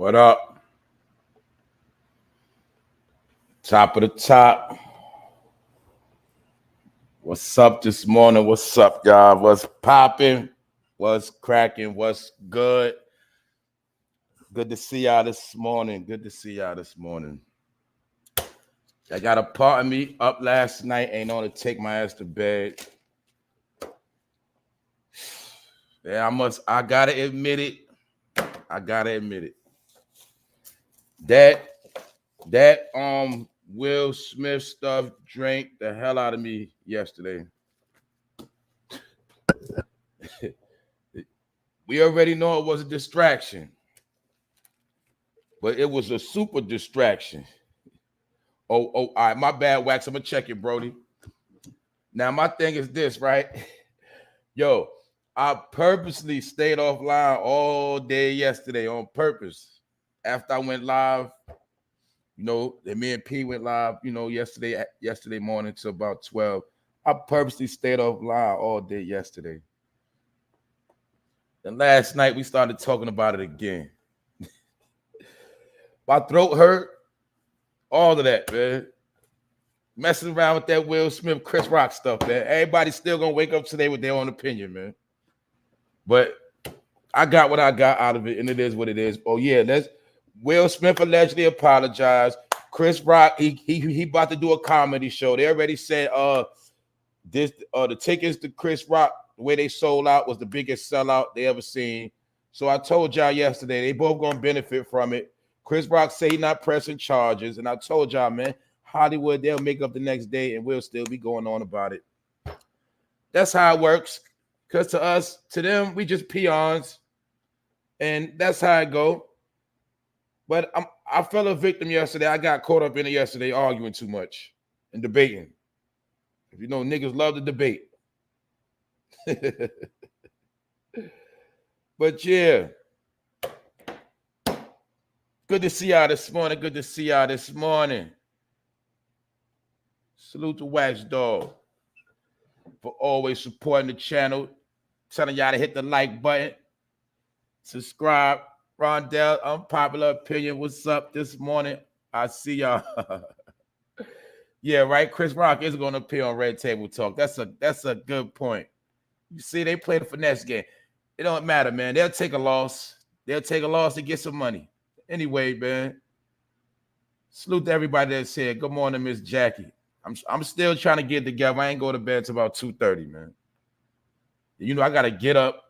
What up? Top of the top. What's up this morning? What's up, y'all? What's popping? What's cracking? What's good? Good to see y'all this morning. Good to see y'all this morning. I got a part of me up last night, ain't on to take my ass to bed. Yeah, I gotta admit it. That Will Smith stuff drank the hell out of me yesterday. We already know it was a distraction, but it was a super distraction. Oh, all right, my bad, Wax. I'm gonna check it, Brody. Now, my thing is this, right? Yo, I purposely stayed offline all day yesterday on purpose. After I went live, and me and P went live, yesterday morning to about 12. I purposely stayed offline all day yesterday. And last night we started talking about it again. My throat hurt, all of that, man. Messing around with that Will Smith, Chris Rock stuff, man. Everybody's still gonna wake up today with their own opinion, man. But I got what I got out of it, and it is what it is. Oh yeah, that's Will Smith allegedly apologized. Chris Rock, he about to do a comedy show. They already said the tickets to Chris Rock, the way they sold out, was the biggest sellout they ever seen. So I told y'all yesterday, they both gonna benefit from it. Chris Rock say he not pressing charges, and I told y'all, man, Hollywood, they'll make up the next day, and we'll still be going on about it. That's how it works. Because to them, we just peons, and that's how it go. But I fell a victim yesterday. I got caught up in it yesterday, arguing too much and debating. If you know, niggas love to debate. But yeah, good to see y'all this morning. Salute to Wax Dog for always supporting the channel, telling y'all to hit the like button, subscribe. Rondell, Unpopular Opinion, what's up this morning? I see y'all. Yeah, right. Chris Rock is going to appear on Red Table Talk. That's a good point. You see, they play the finesse game. It don't matter, man. They'll take a loss. They'll take a loss to get some money. Anyway, man. Salute to everybody that's here. Good morning, Miss Jackie. I'm still trying to get together. I ain't go to bed till about 2:30, man. I gotta get up.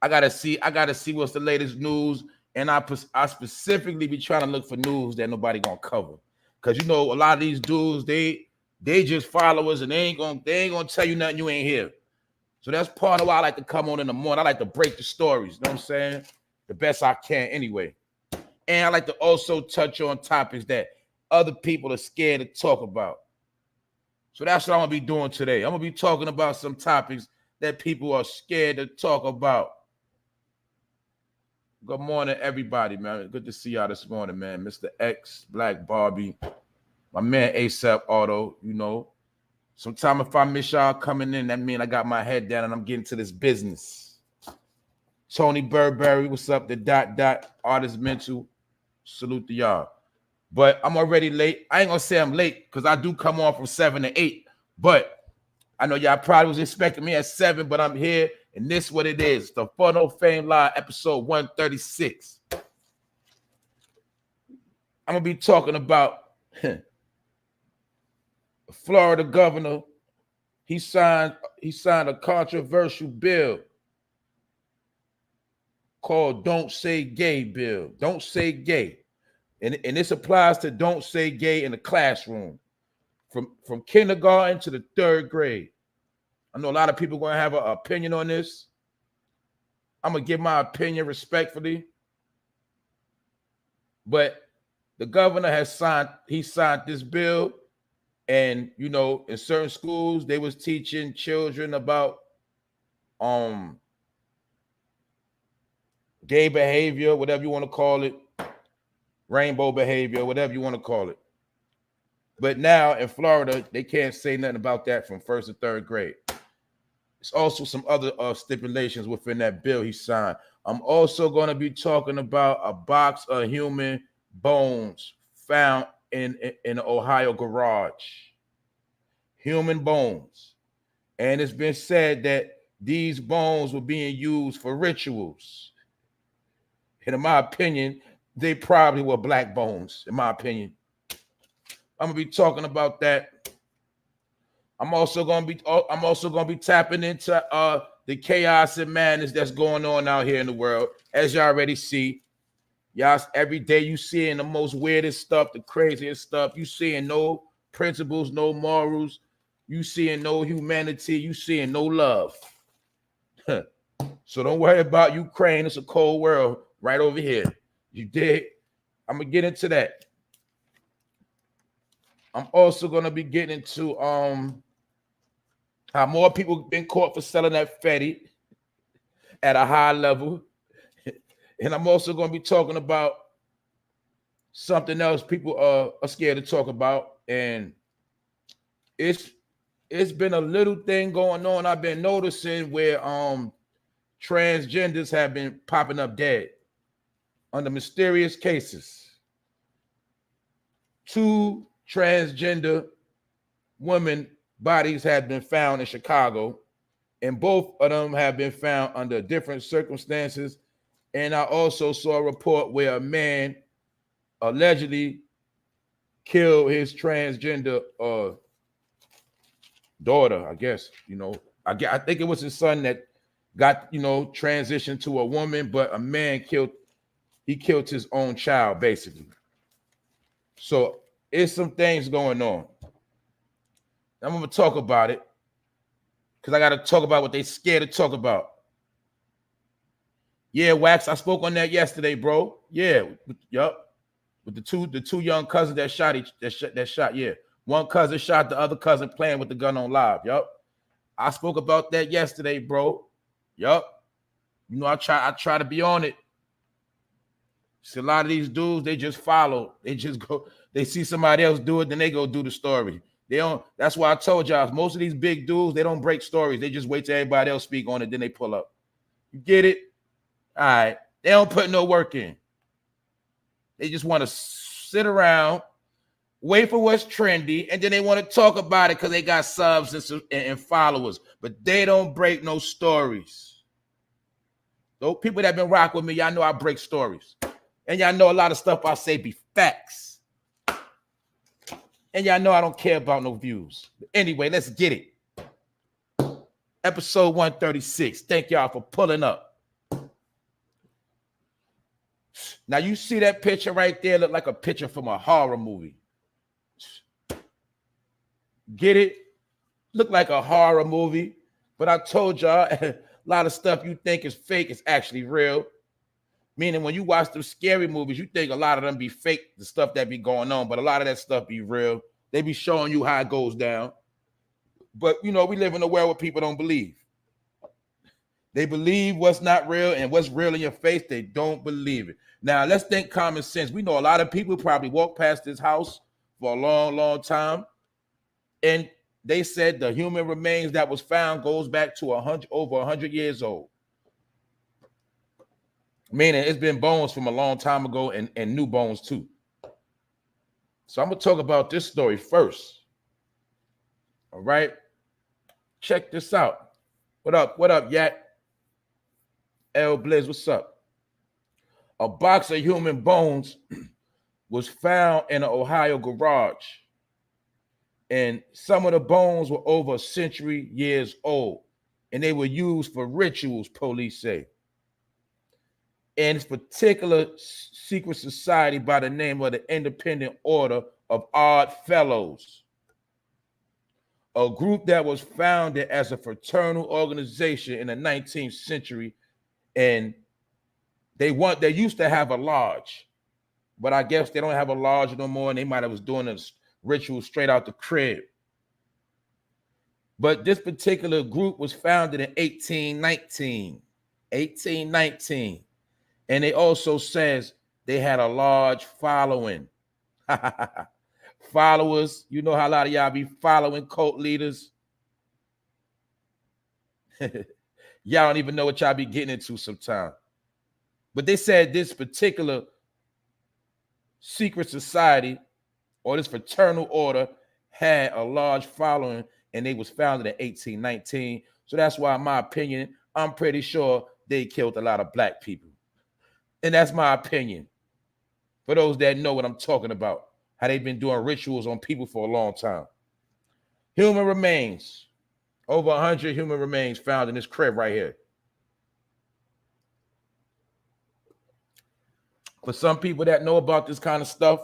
I gotta see what's the latest news, and I specifically be trying to look for news that nobody gonna cover, because a lot of these dudes they just followers, and they ain't gonna tell you nothing you ain't hear. So that's part of why I like to come on in the morning. I like to break the stories, you know what I'm saying, the best I can anyway. And I like to also touch on topics that other people are scared to talk about. So that's what I'm gonna be doing today. I'm gonna be talking about some topics that people are scared to talk about. Good morning, everybody, man. Good to see y'all this morning, man. Mr. X, Black Barbie, my man ASAP Auto, Sometimes if I miss y'all coming in, that means I got my head down and I'm getting to this business. Tony Burberry, what's up? The ... Artist Mental, salute to y'all. But I'm already late. I ain't gonna say I'm late because I do come on from 7 to 8. But I know y'all probably was expecting me at 7, but I'm here. And this is what it is. The Funnel Fame Live, episode 136. I'm going to be talking about the Florida governor. He signed a controversial bill called Don't Say Gay bill. Don't say gay. And this applies to don't say gay in the classroom. From kindergarten to the 3rd grade. I know a lot of people are going to have an opinion on this. I'm going to give my opinion respectfully. But the governor has signed this bill. And, in certain schools, they was teaching children about gay behavior, whatever you want to call it, rainbow behavior, whatever you want to call it. But now in Florida, they can't say nothing about that from 1st to 3rd grade. There's also some other stipulations within that bill he signed. I'm also going to be talking about a box of human bones found in an Ohio garage. Human bones. And it's been said that these bones were being used for rituals. And in my opinion, they probably were black bones, in my opinion. I'm gonna be talking about that. I'm also gonna be tapping into the chaos and madness that's going on out here in the world. As y'all already see, y'all every day you seeing the most weirdest stuff, the craziest stuff. You seeing no principles, no morals. You seeing no humanity. You seeing no love. So don't worry about Ukraine. It's a cold world right over here. You dig? I'm gonna get into that. I'm also gonna be getting into how more people been caught for selling that Fetty at a high level. And I'm also going to be talking about something else people are scared to talk about. And it's been a little thing going on I've been noticing where transgenders have been popping up dead under mysterious cases. 2 transgender women bodies have been found in Chicago, and both of them have been found under different circumstances. And I also saw a report where a man allegedly killed his transgender daughter, I guess. I think it was his son that got, transitioned to a woman, but a man killed his own child, basically. So it's some things going on. I'm going to talk about it because I got to talk about what they scared to talk about. Yeah, Wax, I spoke on that yesterday, bro. Yeah, yup. With the two young cousins that shot. Yeah, one cousin shot the other cousin playing with the gun on live. Yup. I spoke about that yesterday, bro. Yup. I try to be on it. See, a lot of these dudes, they just follow. They just go. They see somebody else do it, then they go do the story. They don't. That's why I told y'all, most of these big dudes, they don't break stories. They just wait till everybody else speak on it, then they pull up. You get it? All right. They don't put no work in. They just want to sit around, wait for what's trendy, and then they want to talk about it because they got subs and followers. But they don't break no stories. Those people that been rock with me, y'all know I break stories. And y'all know a lot of stuff I say be facts. And y'all know I don't care about no views. But anyway, let's get it. Episode 136. Thank y'all for pulling up. Now you see that picture right there, look like a picture from a horror movie. Get it? Look like a horror movie. But I told y'all, a lot of stuff you think is fake is actually real. Meaning when you watch those scary movies, you think a lot of them be fake, the stuff that be going on, but a lot of that stuff be real. They be showing you how it goes down. But, we live in a world where people don't believe. They believe what's not real, and what's real in your face, they don't believe it. Now, let's think common sense. We know a lot of people probably walk past this house for a long, long time, and they said the human remains that was found goes back to over 100 years old. Meaning it's been bones from a long time ago and new bones too. So I'm going to talk about this story first. All right. Check this out. What up, Yak? L Blizz, what's up? A box of human bones was found in an Ohio garage. And some of the bones were over a century years old. And they were used for rituals, police say. And this particular secret society by the name of the Independent Order of Odd Fellows, a group that was founded as a fraternal organization in the 19th century. And they used to have a lodge, but I guess they don't have a lodge no more, and they might have was doing a ritual straight out the crib. But this particular group was founded in 1819. And it also says they had a large following. Followers, you know how a lot of y'all be following cult leaders. Y'all don't even know what y'all be getting into sometimes. But they said this particular secret society or this fraternal order had a large following, and they was founded in 1819. So that's why, in my opinion, I'm pretty sure they killed a lot of black people. And that's my opinion. For those that know what I'm talking about, how they've been doing rituals on people for a long time. Human remains, over 100 human remains found in this crib right here. For some people that know about this kind of stuff,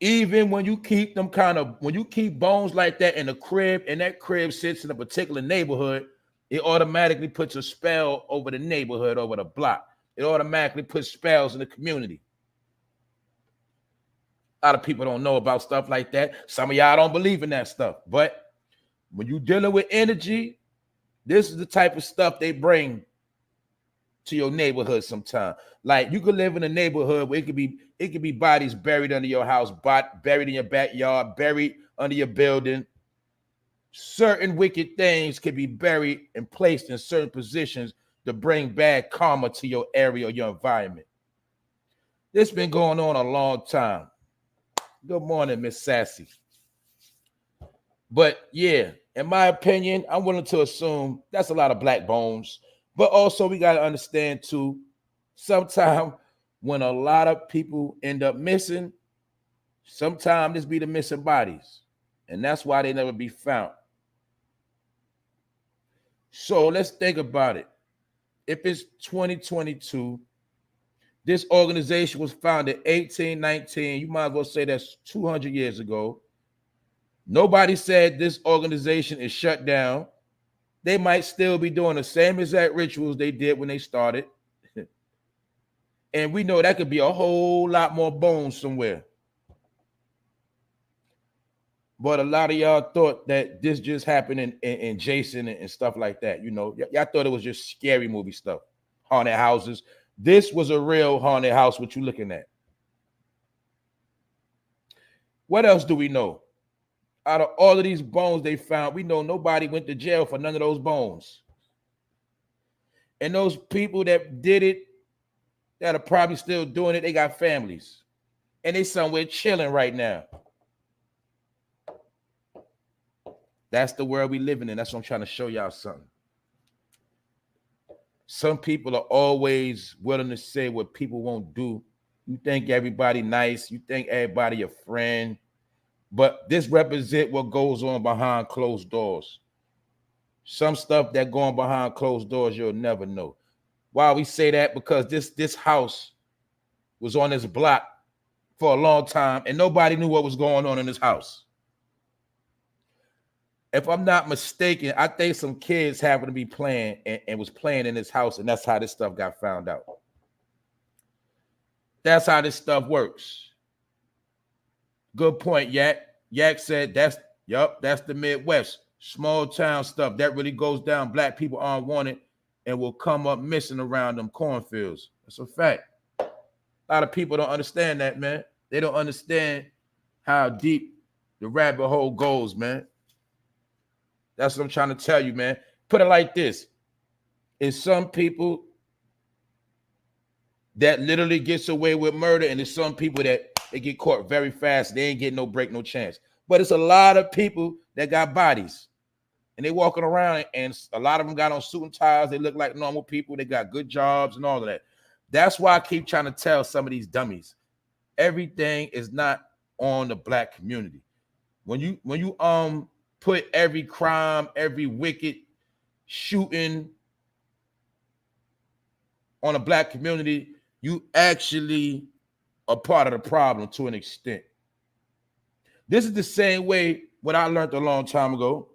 even when you keep when you keep bones like that in a crib, and that crib sits in a particular neighborhood, it automatically puts a spell over the neighborhood, over the block. It automatically puts spells in the community. A lot of people don't know about stuff like that. Some of y'all don't believe in that stuff. But when you're dealing with energy, this is the type of stuff they bring to your neighborhood sometimes. Like, you could live in a neighborhood where it could be bodies buried under your house, buried in your backyard, buried under your building. Certain wicked things could be buried and placed in certain positions to bring bad karma to your area or your environment. This been going on a long time. Good morning, Miss Sassy. But yeah, in my opinion, I'm willing to assume that's a lot of black bones. But also, we got to understand too, sometimes when a lot of people end up missing, sometimes this be the missing bodies. And that's why they never be found. So let's think about it. If it's 2022, this organization was founded 1819. You might as well say that's 200 years ago. Nobody said this organization is shut down. They might still be doing the same exact rituals they did when they started. And we know that could be a whole lot more bones somewhere. But a lot of y'all thought that this just happened in Jason and stuff like that. You know, y'all thought it was just scary movie stuff, haunted houses. This was a real haunted house, what you looking at. What else do we know? Out of all of these bones they found, we know nobody went to jail for none of those bones. And those people that did it, that are probably still doing it, they got families. And they somewhere chilling right now. That's the world we living in. That's what I'm trying to show y'all something. Some people are always willing to say what people won't do. You think everybody nice. You think everybody a friend. But this represents what goes on behind closed doors. Some stuff that going behind closed doors, you'll never know. Why we say that? Because this house was on this block for a long time, and nobody knew what was going on in this house. If I'm not mistaken, I think some kids happened to be playing and was playing in this house, and that's how this stuff got found out. That's how this stuff works. Good point, Yak. Yak said that's the Midwest. Small town stuff. That really goes down. Black people aren't wanted and will come up missing around them cornfields. That's a fact. A lot of people don't understand that, man. They don't understand how deep the rabbit hole goes, man. That's what I'm trying to tell you, man. Put it like this. It's some people that literally gets away with murder, and there's some people that they get caught very fast. They ain't getting no break, no chance. But it's a lot of people that got bodies, and they walking around, and a lot of them got on suit and ties. They look like normal people. They got good jobs and all of that. That's why I keep trying to tell some of these dummies, everything is not on the black community. When you put every crime, every wicked shooting on a black community, you actually are part of the problem to an extent. This is the same way what I learned a long time ago,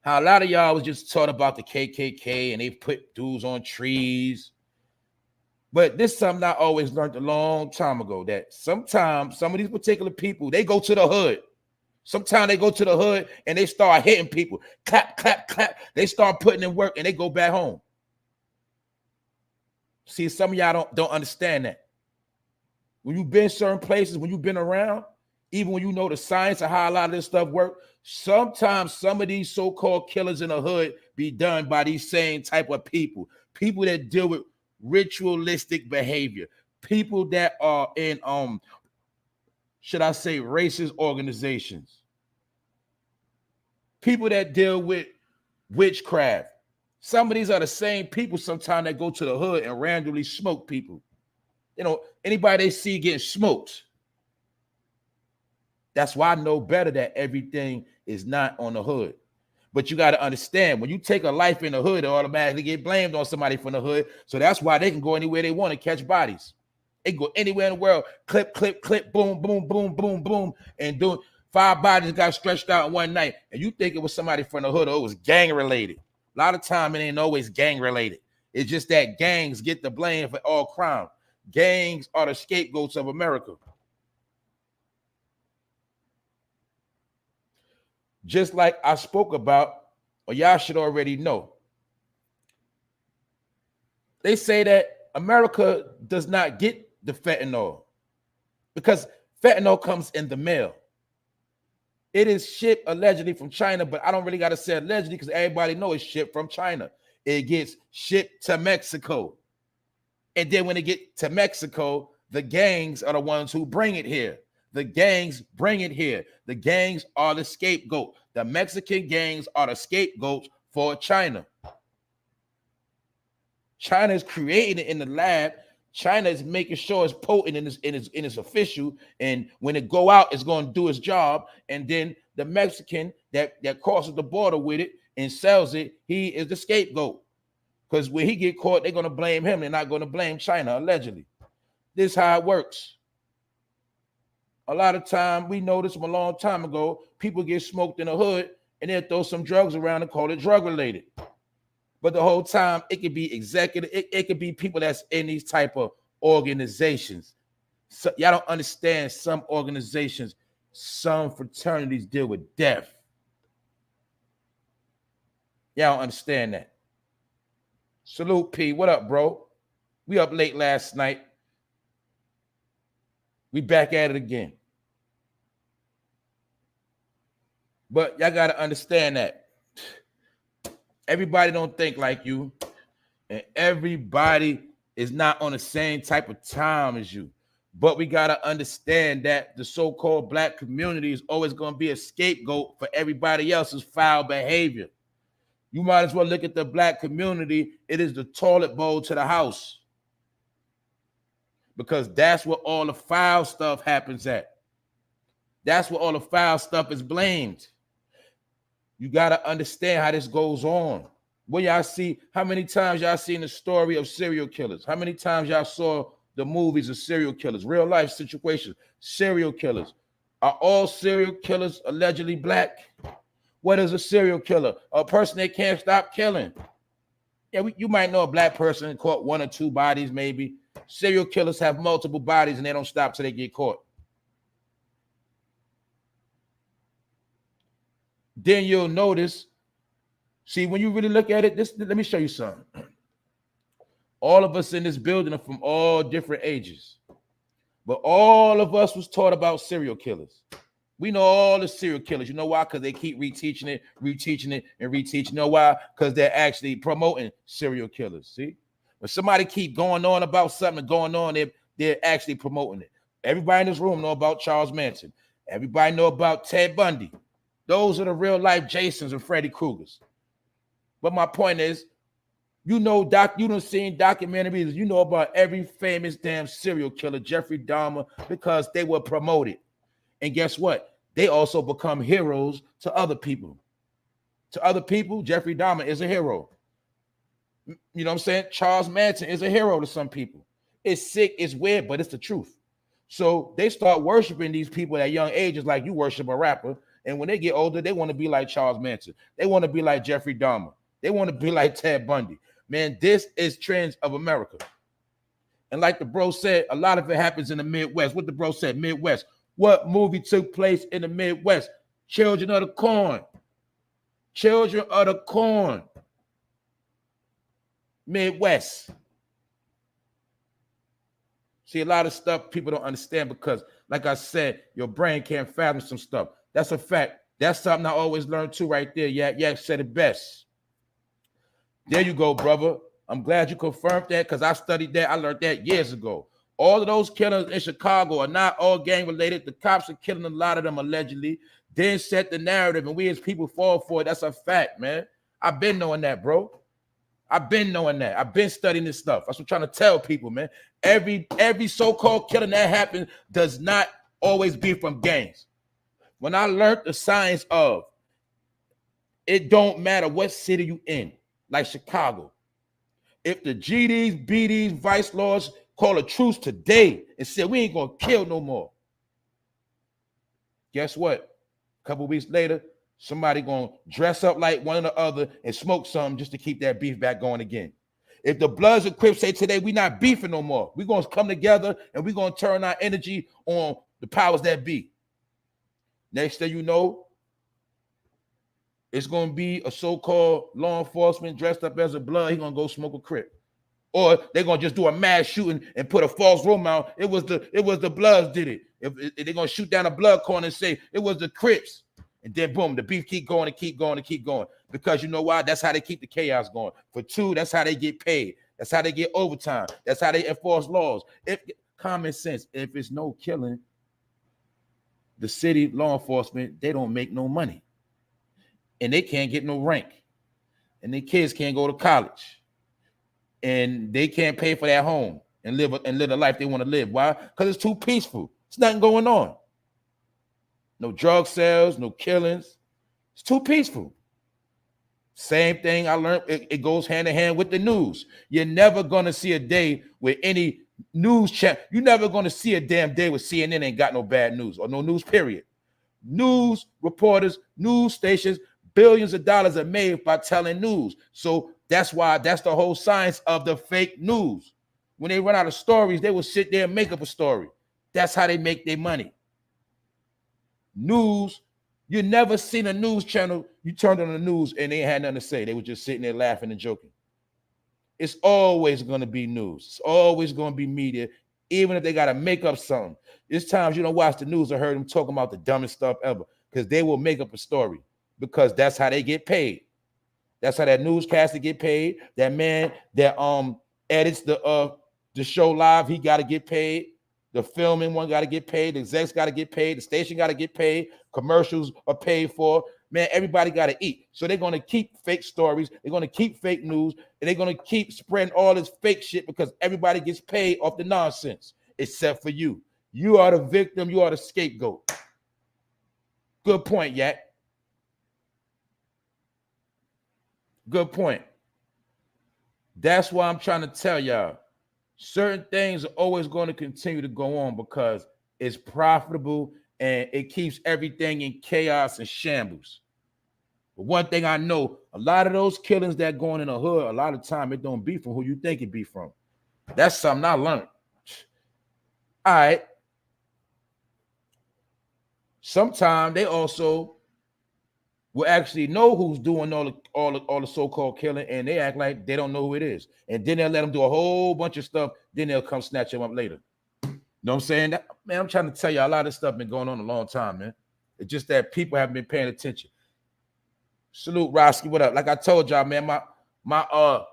how a lot of y'all was just taught about the KKK and they put dudes on trees. But this is something I always learned a long time ago, that sometimes some of these particular people, they go to the hood. Sometimes they go to the hood and they start hitting people. Clap, clap, clap. They start putting in work and they go back home. See, some of y'all don't understand that. When you've been certain places, when you've been around, even when you know the science of how a lot of this stuff works, sometimes some of these so-called killers in the hood be done by these same type of people. People that deal with ritualistic behavior. People that are in should I say racist organizations. People that deal with witchcraft. Some of these are the same people sometimes that go to the hood and randomly smoke people. You know, anybody they see getting smoked. That's why I know better that everything is not on the hood. But you got to understand, when you take a life in the hood, it automatically get blamed on somebody from the hood. So that's why they can go anywhere they want to catch bodies. They can go anywhere in the world, clip, clip, clip, boom, boom, boom, boom, boom, and doing 5 bodies got stretched out in one night. And you think it was somebody from the hood or it was gang related. A lot of time it ain't always gang related. It's just that gangs get the blame for all crime. Gangs are the scapegoats of America. Just like I spoke about, or y'all should already know. They say that America does not get the fentanyl because fentanyl comes in the mail. It is shipped allegedly from China, but I don't really got to say allegedly because everybody knows it's shipped from China. It gets shipped to Mexico. And then when it gets to Mexico, the gangs are the ones who bring it here. The gangs bring it here. The gangs are the scapegoat. The Mexican gangs are the scapegoats for China. China is creating it in the lab. China is making sure it's potent and it's official. And when it go out, it's going to do its job. And then the Mexican that crosses the border with it and sells it, he is the scapegoat. Because when he get caught, they're going to blame him. They're not going to blame China, allegedly. This is how it works. A lot of time, we know this from a long time ago, people get smoked in the hood and they'll throw some drugs around and call it drug related. But the whole time, it could be executive, it could be people that's in these type of organizations. So y'all don't understand, some organizations, some fraternities deal with death. Y'all don't understand that. Salute, P. What up, bro? We up late last night. We back at it again. But y'all got to understand that everybody don't think like you, and everybody is not on the same type of time as you. But we got to understand that the so-called black community is always going to be a scapegoat for everybody else's foul behavior. You might as well look at the black community. It is the toilet bowl to the house. Because that's where all the foul stuff happens at. That's where all the foul stuff is blamed. You got to understand how this goes on. When y'all see, how many times y'all seen the story of serial killers? How many times y'all saw the movies of serial killers, real life situations, serial killers? Are all serial killers allegedly black? What is a serial killer? A person that can't stop killing. Yeah, you might know a black person caught 1 or 2 bodies maybe. Serial killers have multiple bodies and they don't stop till they get caught. Then you'll notice, see, when you really look at it, let me show you something. All of us in this building are from all different ages, but all of us was taught about serial killers. We know all the serial killers. You know why? Because they keep reteaching it, and reteaching. You know why? Because they're actually promoting serial killers. See? When somebody keep going on about something going on, they're actually promoting it. Everybody in this room know about Charles Manson. Everybody know about Ted Bundy. Those are the real life Jasons and Freddy Kruegers. But my point is, you done seen documentaries, you know about every famous damn serial killer, Jeffrey Dahmer, because they were promoted. And guess what? They also become heroes to other people. To other people, Jeffrey Dahmer is a hero. You know what I'm saying? Charles Manson is a hero to some people. It's sick, it's weird, but it's the truth. So they start worshiping these people at young ages like you worship a rapper. And when they get older, they want to be like Charles Manson. They want to be like Jeffrey Dahmer. They want to be like Ted Bundy. Man, this is trends of America. And like the bro said, a lot of it happens in the Midwest. What the bro said, Midwest. What movie took place in the Midwest? Children of the Corn. Children of the Corn. Midwest. See, a lot of stuff people don't understand because, like I said, your brain can't fathom some stuff. That's a fact. That's something I always learn too right there. Yeah, said it best. There you go, brother. I'm glad you confirmed that because I studied that. I learned that years ago. All of those killings in Chicago are not all gang related. The cops are killing a lot of them allegedly. Then set the narrative, and we as people fall for it. That's a fact, man. I've been knowing that, bro. I've been knowing that. I've been studying this stuff. That's what I'm trying to tell people, man. Every so-called killing that happens does not always be from gangs. When I learned the science of it don't matter what city you in, like Chicago. If the GDs, BDs, vice lords call a truce today and said we ain't gonna kill no more, guess what? A couple weeks later, somebody gonna dress up like one or the other and smoke something just to keep that beef back going again. If the Bloods and Crips say today we not beefing no more, we're gonna come together and we're gonna turn our energy on the powers that be. Next thing you know, it's gonna be a so-called law enforcement dressed up as a Blood. He gonna go smoke a Crip, or they're gonna just do a mass shooting and put a false rumor out. It was the Bloods did it. If they're gonna shoot down a Blood corner and say it was the Crips, and then boom, the beef keep going and keep going and keep going. Because you know why? That's how they keep the chaos going. For two, that's how they get paid. That's how they get overtime. That's how they enforce laws. If common sense, if it's no killing, the city law enforcement, they don't make no money. And they can't get no rank. And their kids can't go to college. And they can't pay for their home and live the life they want to live. Why? Because it's too peaceful. It's nothing going on. No drug sales, no killings. It's too peaceful. Same thing I learned, it goes hand in hand with the news. You're never going to see a day with any news channel. You're never going to see a damn day with CNN ain't got no bad news or no news, period. News reporters, news stations, billions of dollars are made by telling news. So that's why that's the whole science of the fake news. When they run out of stories, they will sit there and make up a story. That's how they make their money. News, you never seen a news channel, you turned on the news and they had nothing to say. They were just sitting there laughing and joking. It's always going to be news. It's always going to be media, even if they got to make up something. There's times you don't watch the news or heard them talking about the dumbest stuff ever because they will make up a story because that's how they get paid. That's how that newscaster get paid. That man that edits the show live, he got to get paid. The filming one got to get paid. The execs got to get paid. The station got to get paid. Commercials are paid for. Man, everybody got to eat. So they're going to keep fake stories. They're going to keep fake news. And they're going to keep spreading all this fake shit because everybody gets paid off the nonsense, except for you. You are the victim. You are the scapegoat. Good point, Yak. Good point. That's why I'm trying to tell y'all. Certain things are always going to continue to go on because it's profitable and it keeps everything in chaos and shambles. But one thing I know, a lot of those killings that go on in the hood, a lot of time it don't be from who you think it be from. That's something I learned. All right. Sometimes they also will actually know who's doing all the so-called killing, and they act like they don't know who it is. And then they'll let them do a whole bunch of stuff, then they'll come snatch them up later. You know what I'm saying? Man, I'm trying to tell you, a lot of this stuff been going on a long time, man. It's just that people haven't been paying attention. Salute, Roski, what up? Like I told y'all, man, my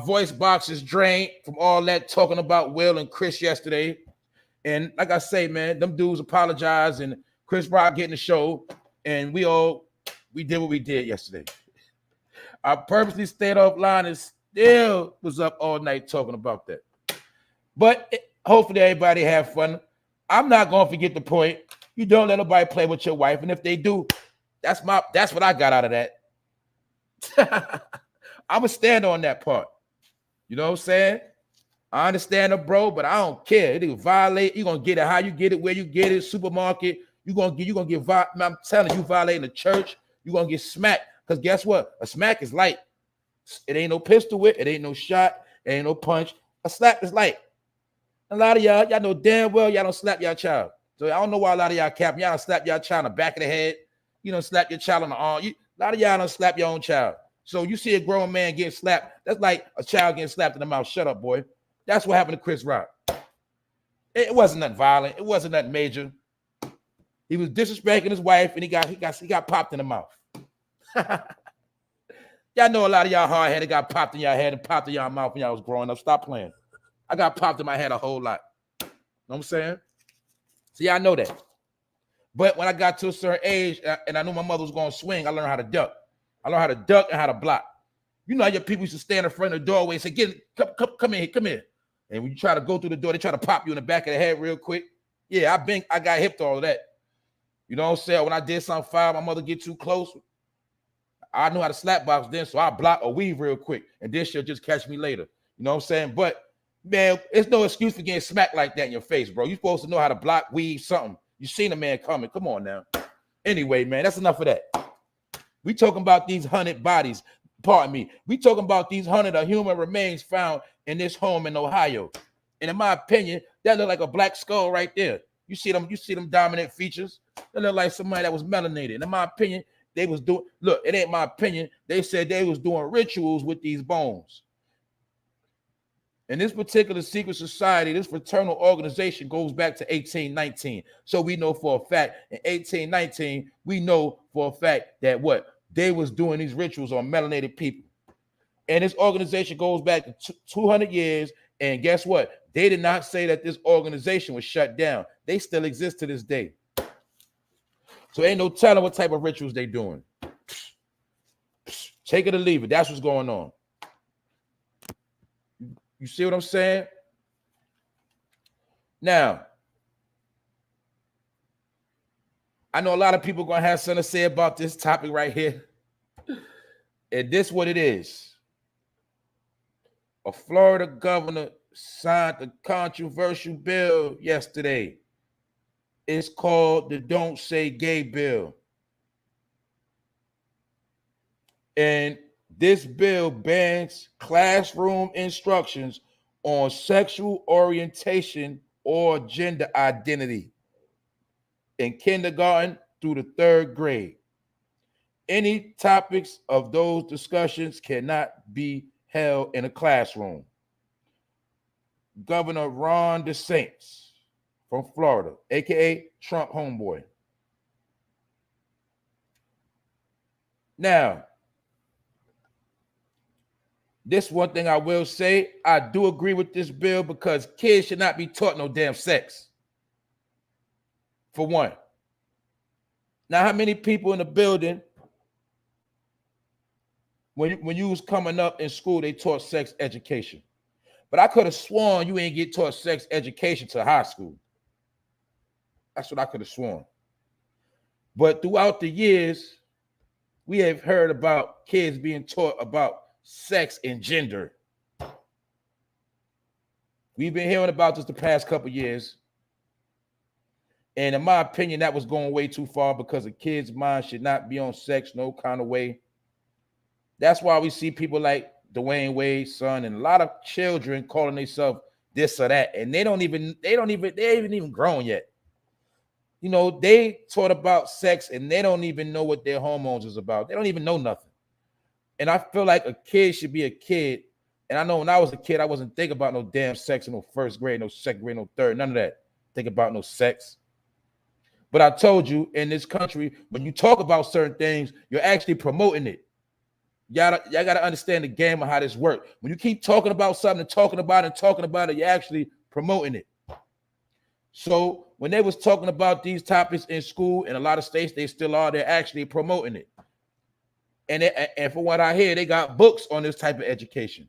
voice box is drained from all that talking about Will and Chris yesterday. And like I say, man, them dudes apologize and Chris Rock getting the show. And we did what we did yesterday. I purposely stayed offline and still was up all night talking about that. But hopefully everybody have fun. I'm not going to forget the point. You don't let nobody play with your wife. And if they do, that's what I got out of that. I'm going to stand on that part. You know what I'm saying? I understand it, bro, but I don't care. It violate. You're going to get it how you get it, where you get it, supermarket. You're gonna get I'm telling you, violating the church, you're gonna get smacked. Because guess what? A smack is light. It ain't no pistol whip, it ain't no shot, it ain't no punch. A slap is light. A lot of y'all know damn well y'all don't slap y'all child. So I don't know why a lot of y'all capping. Y'all don't slap y'all child in the back of the head. You don't slap your child on the arm. A lot of y'all don't slap your own child. So you see a grown man getting slapped, that's like a child getting slapped in the mouth. Shut up, boy. That's what happened to Chris Rock. It wasn't nothing violent. It wasn't nothing major. He was disrespecting his wife, and he got popped in the mouth. Y'all know a lot of y'all hard-headed got popped in y'all head and popped in y'all mouth when y'all was growing up. Stop playing. I got popped in my head a whole lot. You know what I'm saying? So y'all know that. But when I got to a certain age and I knew my mother was going to swing, I learned how to duck. I learned how to duck and how to block. You know how your people used to stand in front of the doorway and say, come here. And when you try to go through the door, they try to pop you in the back of the head real quick. Yeah, I got hip to all of that. You know what I'm saying? When I did something foul, my mother get too close. I knew how to slap box then, so I block or weave real quick. And then she'll just catch me later. You know what I'm saying? But, man, it's no excuse for getting smacked like that in your face, bro. You're supposed to know how to block, weave, something. You seen a man coming. Come on now. Anyway, man, that's enough of that. We talking about these 100 bodies. Pardon me. We talking about these 100 of human remains found in this home in Ohio. And in my opinion, that look like a black skull right there. You see them dominant features? That look like somebody that was melanated. In my opinion, they was doing, look, it ain't my opinion. They said they was doing rituals with these bones. In this particular secret society, this fraternal organization goes back to 1819. So we know for a fact, in 1819, we know for a fact that what? They was doing these rituals on melanated people. And this organization goes back to 200 years. And guess what? They did not say that this organization was shut down. They still exist to this day. So ain't no telling what type of rituals they doing. Take it or leave it. That's what's going on. You see what I'm saying? Now, I know a lot of people going to have something to say about this topic right here. And this what it is. A Florida governor signed a controversial bill yesterday. It's called the Don't Say Gay bill. And this bill bans classroom instructions on sexual orientation or gender identity in kindergarten through the 3rd grade. Any topics of those discussions cannot be held in a classroom. Governor Ron DeSantis from Florida, aka Trump homeboy. Now, this one thing I will say, I do agree with this bill because kids should not be taught no damn sex. For one. Now, how many people in the building, when you was coming up in school, they taught sex education? But I could have sworn you ain't get taught sex education to high school. That's what I could have sworn. But throughout the years, we have heard about kids being taught about sex and gender. We've been hearing about this the past couple years. And in my opinion, that was going way too far because a kid's mind should not be on sex no kind of way. That's why we see people like Dwayne Wade's son and a lot of children calling themselves this or that. And they ain't even grown yet. You know, they taught about sex and they don't even know what their hormones is about. They don't even know nothing. And I feel like a kid should be a kid. And I know when I was a kid, I wasn't thinking about no damn sex in no 1st grade, no 2nd grade, no 3rd, none of that. Think about no sex. But I told you, in this country, when you talk about certain things, you're actually promoting it. Y'all got to understand the game of how this works. When you keep talking about something and talking about it, you're actually promoting it. So when they was talking about these topics in school, in a lot of states, they still are, they're actually promoting it. And from what I hear, they got books on this type of education.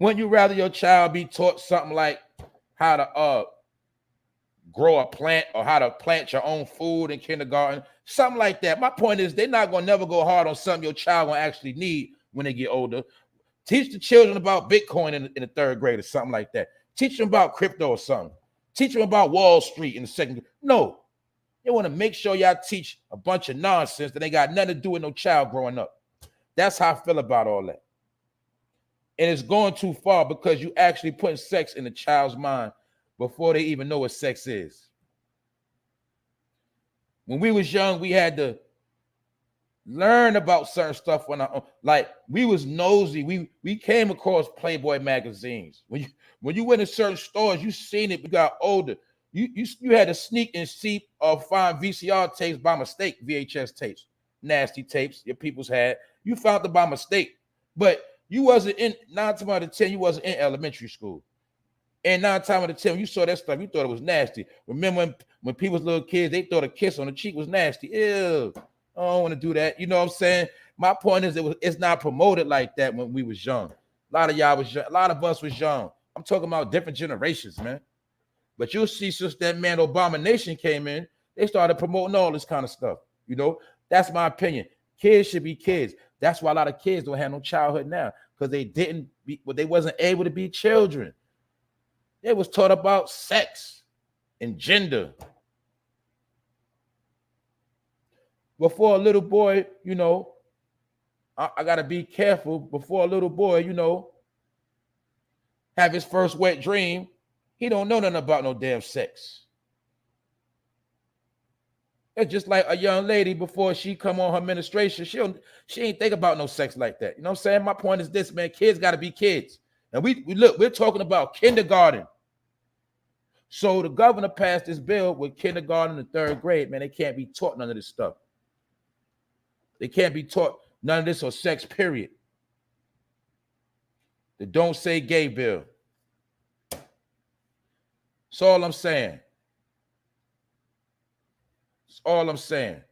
Wouldn't you rather your child be taught something like how to grow a plant or how to plant your own food in kindergarten? Something like that. My point is they're not going to never go hard on something your child will actually need when they get older. Teach the children about Bitcoin in the 3rd grade or something like that. Teach them about crypto or something. Teach them about Wall Street in the 2nd grade. No. You want to make sure y'all teach a bunch of nonsense that ain't got nothing to do with no child growing up. That's how I feel about all that. And it's going too far because you actually putting sex in the child's mind before they even know what sex is. When we was young, we had to learn about certain stuff on our own. Like we was nosy. We came across Playboy magazines. When you went to certain stores, you seen it. We got older. You had to sneak and see or find VCR tapes by mistake, VHS tapes. nasty tapes your peoples had. You found them by mistake, but you wasn't in 9 times out of 10. You wasn't in elementary school, and 9 times out of 10 you saw that stuff. You thought it was nasty. Remember when people was little kids, they thought a kiss on the cheek was nasty. Ew, I don't want to do that. You know what I'm saying? My point is, it's not promoted like that when we was young. A lot of y'all was young. A lot of us was young. I'm talking about different generations, man. But you'll see since that man Obama Nation came in, they started promoting all this kind of stuff. You know, that's my opinion. Kids should be kids. That's why a lot of kids don't have no childhood now, because they wasn't able to be children. They was taught about sex and gender. Before a little boy, you know, I gotta be careful. Before a little boy, you know, have his first wet dream, he don't know nothing about no damn sex. It's just like a young lady before she come on her menstruation, she ain't think about no sex like that. You know what I'm saying? My point is this, man. Kids got to be kids. And we're talking about kindergarten. So the governor passed this bill with kindergarten and 3rd grade, man. They can't be taught none of this stuff. They can't be taught none of this or sex, period. The Don't Say Gay bill. That's all I'm saying. That's all I'm saying.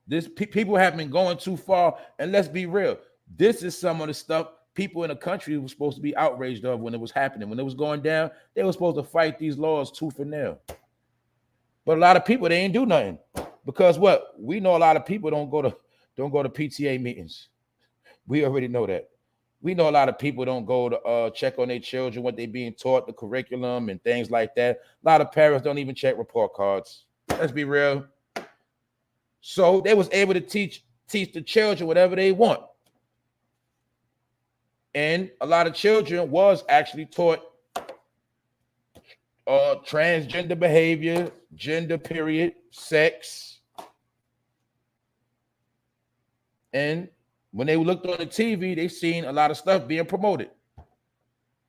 This people have been going too far, and let's be real. This is some of the stuff people in the country were supposed to be outraged of when it was happening. When it was going down, they were supposed to fight these laws tooth and nail. But a lot of people, they ain't do nothing, because what? We know a lot of people don't go to PTA meetings. We already know that. We know a lot of people don't go to check on their children, what they're being taught, the curriculum and things like that. A lot of parents don't even check report cards. Let's be real. So they was able to teach the children whatever they want. And a lot of children was actually taught transgender behavior, gender, period, sex. And when they looked on the TV, they seen a lot of stuff being promoted.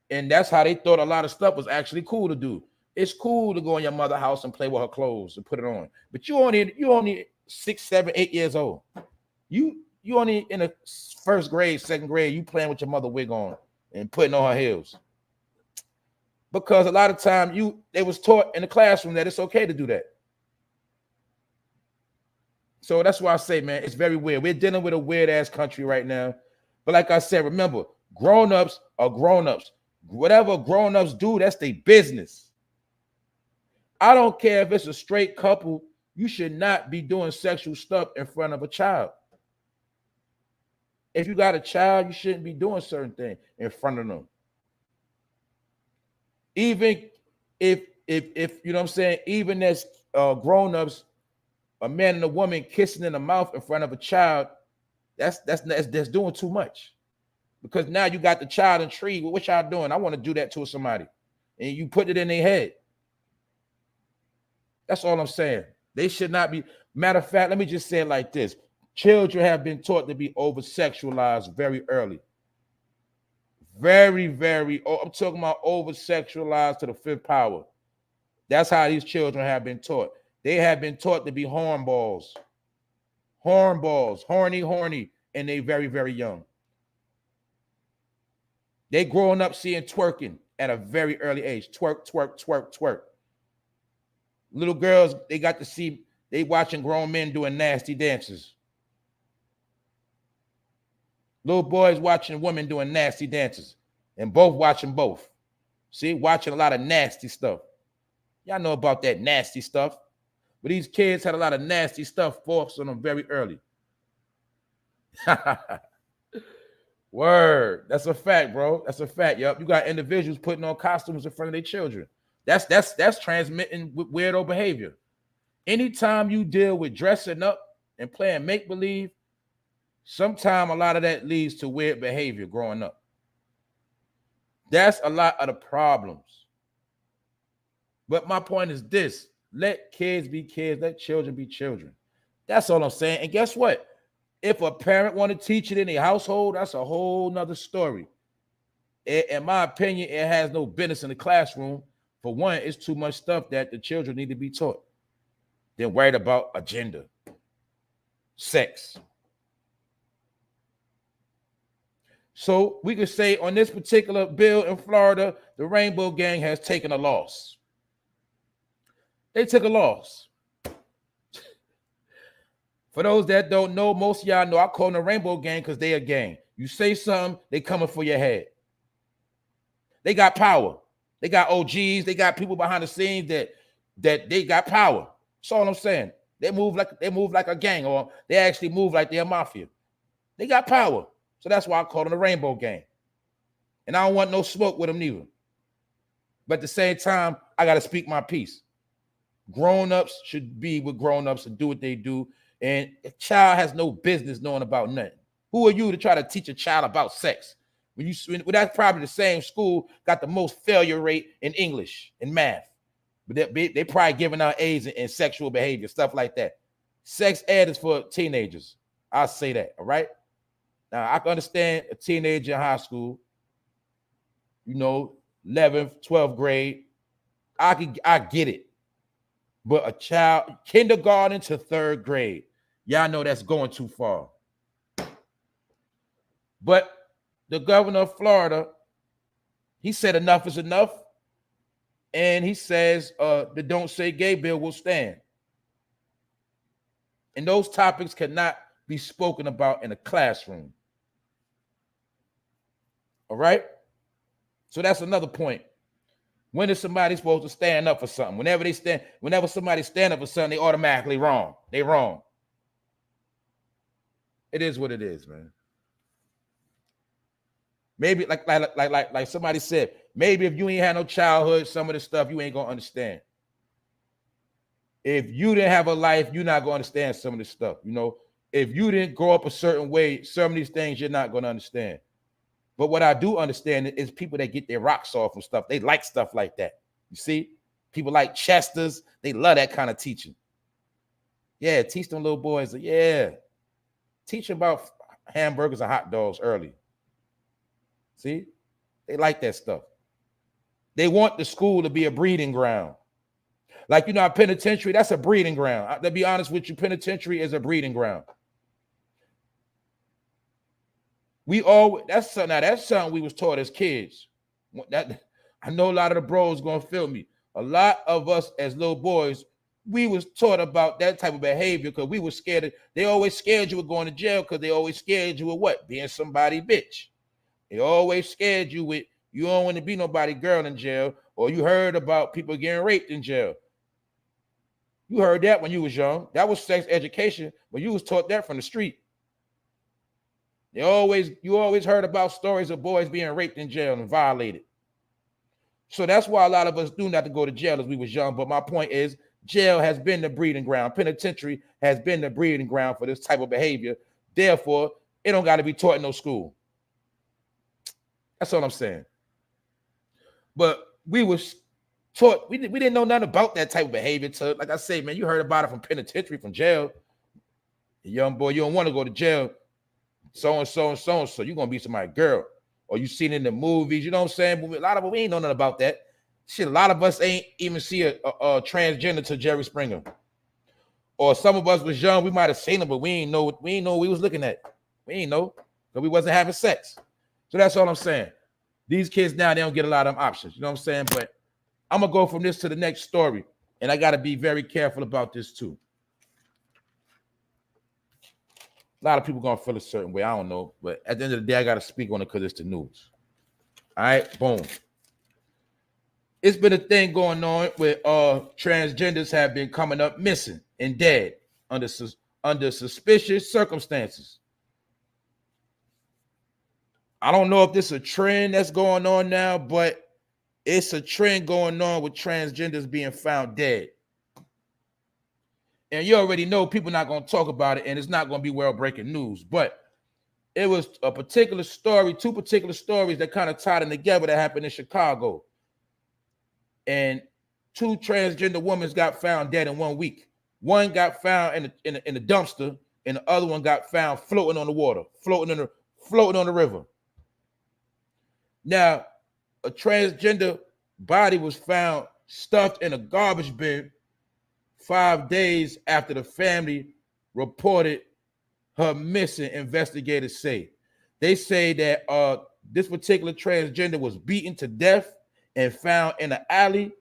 And that's how they thought a lot of stuff was actually cool to do. It's cool to go in your mother's house and play with her clothes and put it on. But you only 6, 7, 8 years old. You only in the 1st grade, 2nd grade, you playing with your mother wig on and putting on her heels. Because a lot of time they was taught in the classroom that it's okay to do that. So that's why I say, man, it's very weird. We're dealing with a weird ass country right now. But like I said, remember, grown-ups are grown-ups. Whatever grown-ups do, that's their business. I don't care if it's a straight couple. You should not be doing sexual stuff in front of a child. If you got a child, you shouldn't be doing certain things in front of them. Even if you know what I'm saying, even as grown-ups, a man and a woman kissing in the mouth in front of a child, that's doing too much. Because now you got the child intrigued. What y'all doing? I want to do that to somebody. And you put it in their head. That's all I'm saying. They should not be. Matter of fact, let me just say it like this. Children have been taught to be over-sexualized very early. Very, very. I'm talking about over-sexualized to the 5th power. That's how these children have been taught. They have been taught to be hornballs. Hornballs. Horny, and they very, very young. They growing up seeing twerking at a very early age. Twerk. Little girls, they got to see, they watching grown men doing nasty dances. Little boys watching women doing nasty dances. And both watching both. See, watching a lot of nasty stuff. Y'all know about that nasty stuff. But these kids had a lot of nasty stuff forced on them very early. Word. That's a fact, bro. That's a fact. Yup. You got individuals putting on costumes in front of their children. That's transmitting weirdo behavior. Anytime you deal with dressing up and playing make-believe, sometimes a lot of that leads to weird behavior growing up. That's a lot of the problems. But my point is this. Let kids be kids. Let children be children. That's all I'm saying. And guess what? If a parent want to teach it in their household, that's a whole nother story. In my opinion, it has no business in the classroom. For one, it's too much stuff that the children need to be taught. They're worried about agenda. sex. So we could say on this particular bill in Florida, the Rainbow Gang has taken a loss. They took a loss. For those that don't know, most of y'all know I call them the Rainbow Gang because they a gang. You say something, they coming for your head. They got power. They got OGs. They got people behind the scenes that they got power. That's all I'm saying. They move like a gang, or they actually move like they're a mafia. They got power. So that's why I call them the Rainbow Gang. And I don't want no smoke with them neither. But at the same time, I got to speak my piece. Grown-ups should be with grown-ups and do what they do. And a child has no business knowing about nothing. Who are you to try to teach a child about sex? When that's probably the same school got the most failure rate in English and math. But they probably giving out A's in sexual behavior, stuff like that. Sex ed is for teenagers. I'll say that, all right? Now, I can understand a teenager in high school, 11th, 12th grade. I get it. But a child, kindergarten to 3rd grade, y'all know that's going too far. But the governor of Florida, he said enough is enough. And he says the Don't Say Gay bill will stand. And those topics cannot be spoken about in a classroom. All right? So that's another point. When is somebody supposed to stand up for something? Whenever somebody stand up for something, they automatically wrong. They wrong. It is what it is, man. Maybe like somebody said, maybe if you ain't had no childhood, some of the stuff you ain't gonna understand. If you didn't have a life, you're not gonna understand some of this stuff. If you didn't grow up a certain way, some of these things you're not gonna understand. But what I do understand is people that get their rocks off and stuff. They like stuff like that. You see, people like Chester's, they love that kind of teaching. Yeah, teach them little boys. Yeah, teach them about hamburgers and hot dogs early. See, they like that stuff. They want the school to be a breeding ground. Like, a penitentiary, that's a breeding ground. To be honest with you, penitentiary is a breeding ground. That's something we was taught as kids. I know a lot of the bros gonna feel me. A lot of us as little boys, we was taught about that type of behavior because we were scared. They always scared you with going to jail because they always scared you with what? Being somebody bitch. They always scared you with you don't want to be nobody girl in jail, or you heard about people getting raped in jail. You heard that when you was young. That was sex education, but you was taught that from the street. You always heard about stories of boys being raped in jail and violated. So that's why a lot of us do not to go to jail as we was young. But my point is, jail has been the breeding ground. Penitentiary has been the breeding ground for this type of behavior. Therefore, it don't got to be taught in no school. That's all I'm saying. But we was taught, we didn't know nothing about that type of behavior. So, like I say, man, you heard about it from penitentiary, from jail. The young boy, you don't want to go to jail. So-and-so and so-and-so, you're going to be somebody's girl. Or you seen it in the movies, you know what I'm saying? But a lot of us, we ain't know nothing about that. Shit, a lot of us ain't even see a transgender to Jerry Springer. Or some of us was young, we might have seen him, but we ain't know what we was looking at. We ain't know, because we wasn't having sex. So that's all I'm saying. These kids now, they don't get a lot of options, you know what I'm saying? But I'm going to go from this to the next story, and I got to be very careful about this too. A lot of people going to feel a certain way. I don't know. But at the end of the day, I got to speak on it because it's the news. All right, boom. It's been a thing going on where transgenders have been coming up missing and dead under suspicious circumstances. I don't know if this is a trend that's going on now, but it's a trend going on with transgenders being found dead. And you already know people not going to talk about it, and it's not going to be world-breaking news. But it was a particular story, two particular stories that kind of tied in together that happened in Chicago. And two transgender women got found dead in 1 week. One got found in a dumpster, and the other one got found floating on the water, floating on the river. Now, a transgender body was found stuffed in a garbage bin 5 days after the family reported her missing, investigators say. They say that this particular transgender was beaten to death and found in an alley,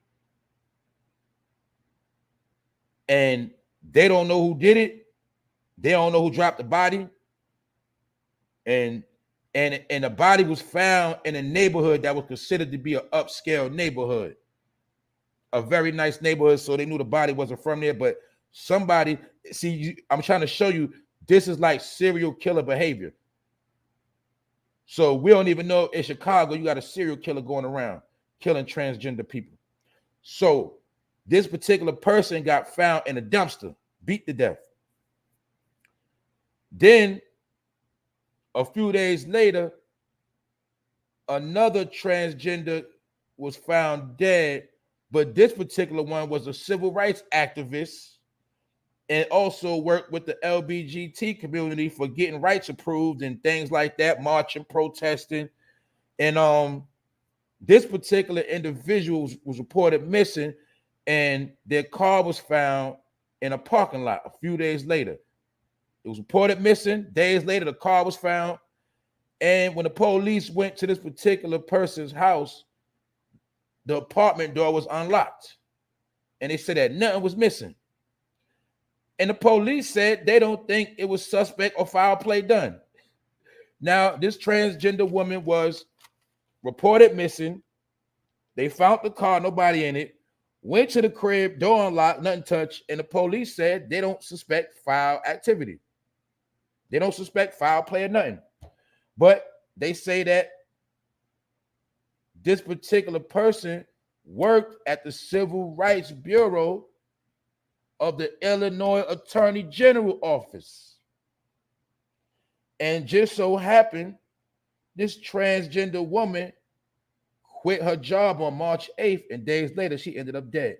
and they don't know who did it. They don't know who dropped the body, and the body was found in a neighborhood that was considered to be an upscale neighborhood, a very nice neighborhood. So they knew the body wasn't from there, but somebody, see, I'm trying to show you, this is like serial killer behavior. So we don't even know in Chicago, you got a serial killer going around killing transgender people. So this particular person got found in a dumpster, beat to death. Then a few days later, another transgender was found dead, but this particular one was a civil rights activist and also worked with the LGBT community for getting rights approved and things like that, marching, protesting. And this particular individual was reported missing, and their car was found in a parking lot a few days later. It was reported missing. Days later, the car was found. And when the police went to this particular person's house, the apartment door was unlocked. And they said that nothing was missing. And the police said they don't think it was suspect or foul play done. Now, this transgender woman was reported missing. They found the car, nobody in it. Went to the crib, door unlocked, nothing touched. And the police said they don't suspect foul activity. They don't suspect foul play or nothing. But they say that this particular person worked at the Civil Rights Bureau of the Illinois Attorney General office. And just so happened, this transgender woman quit her job on March 8th, and days later, she ended up dead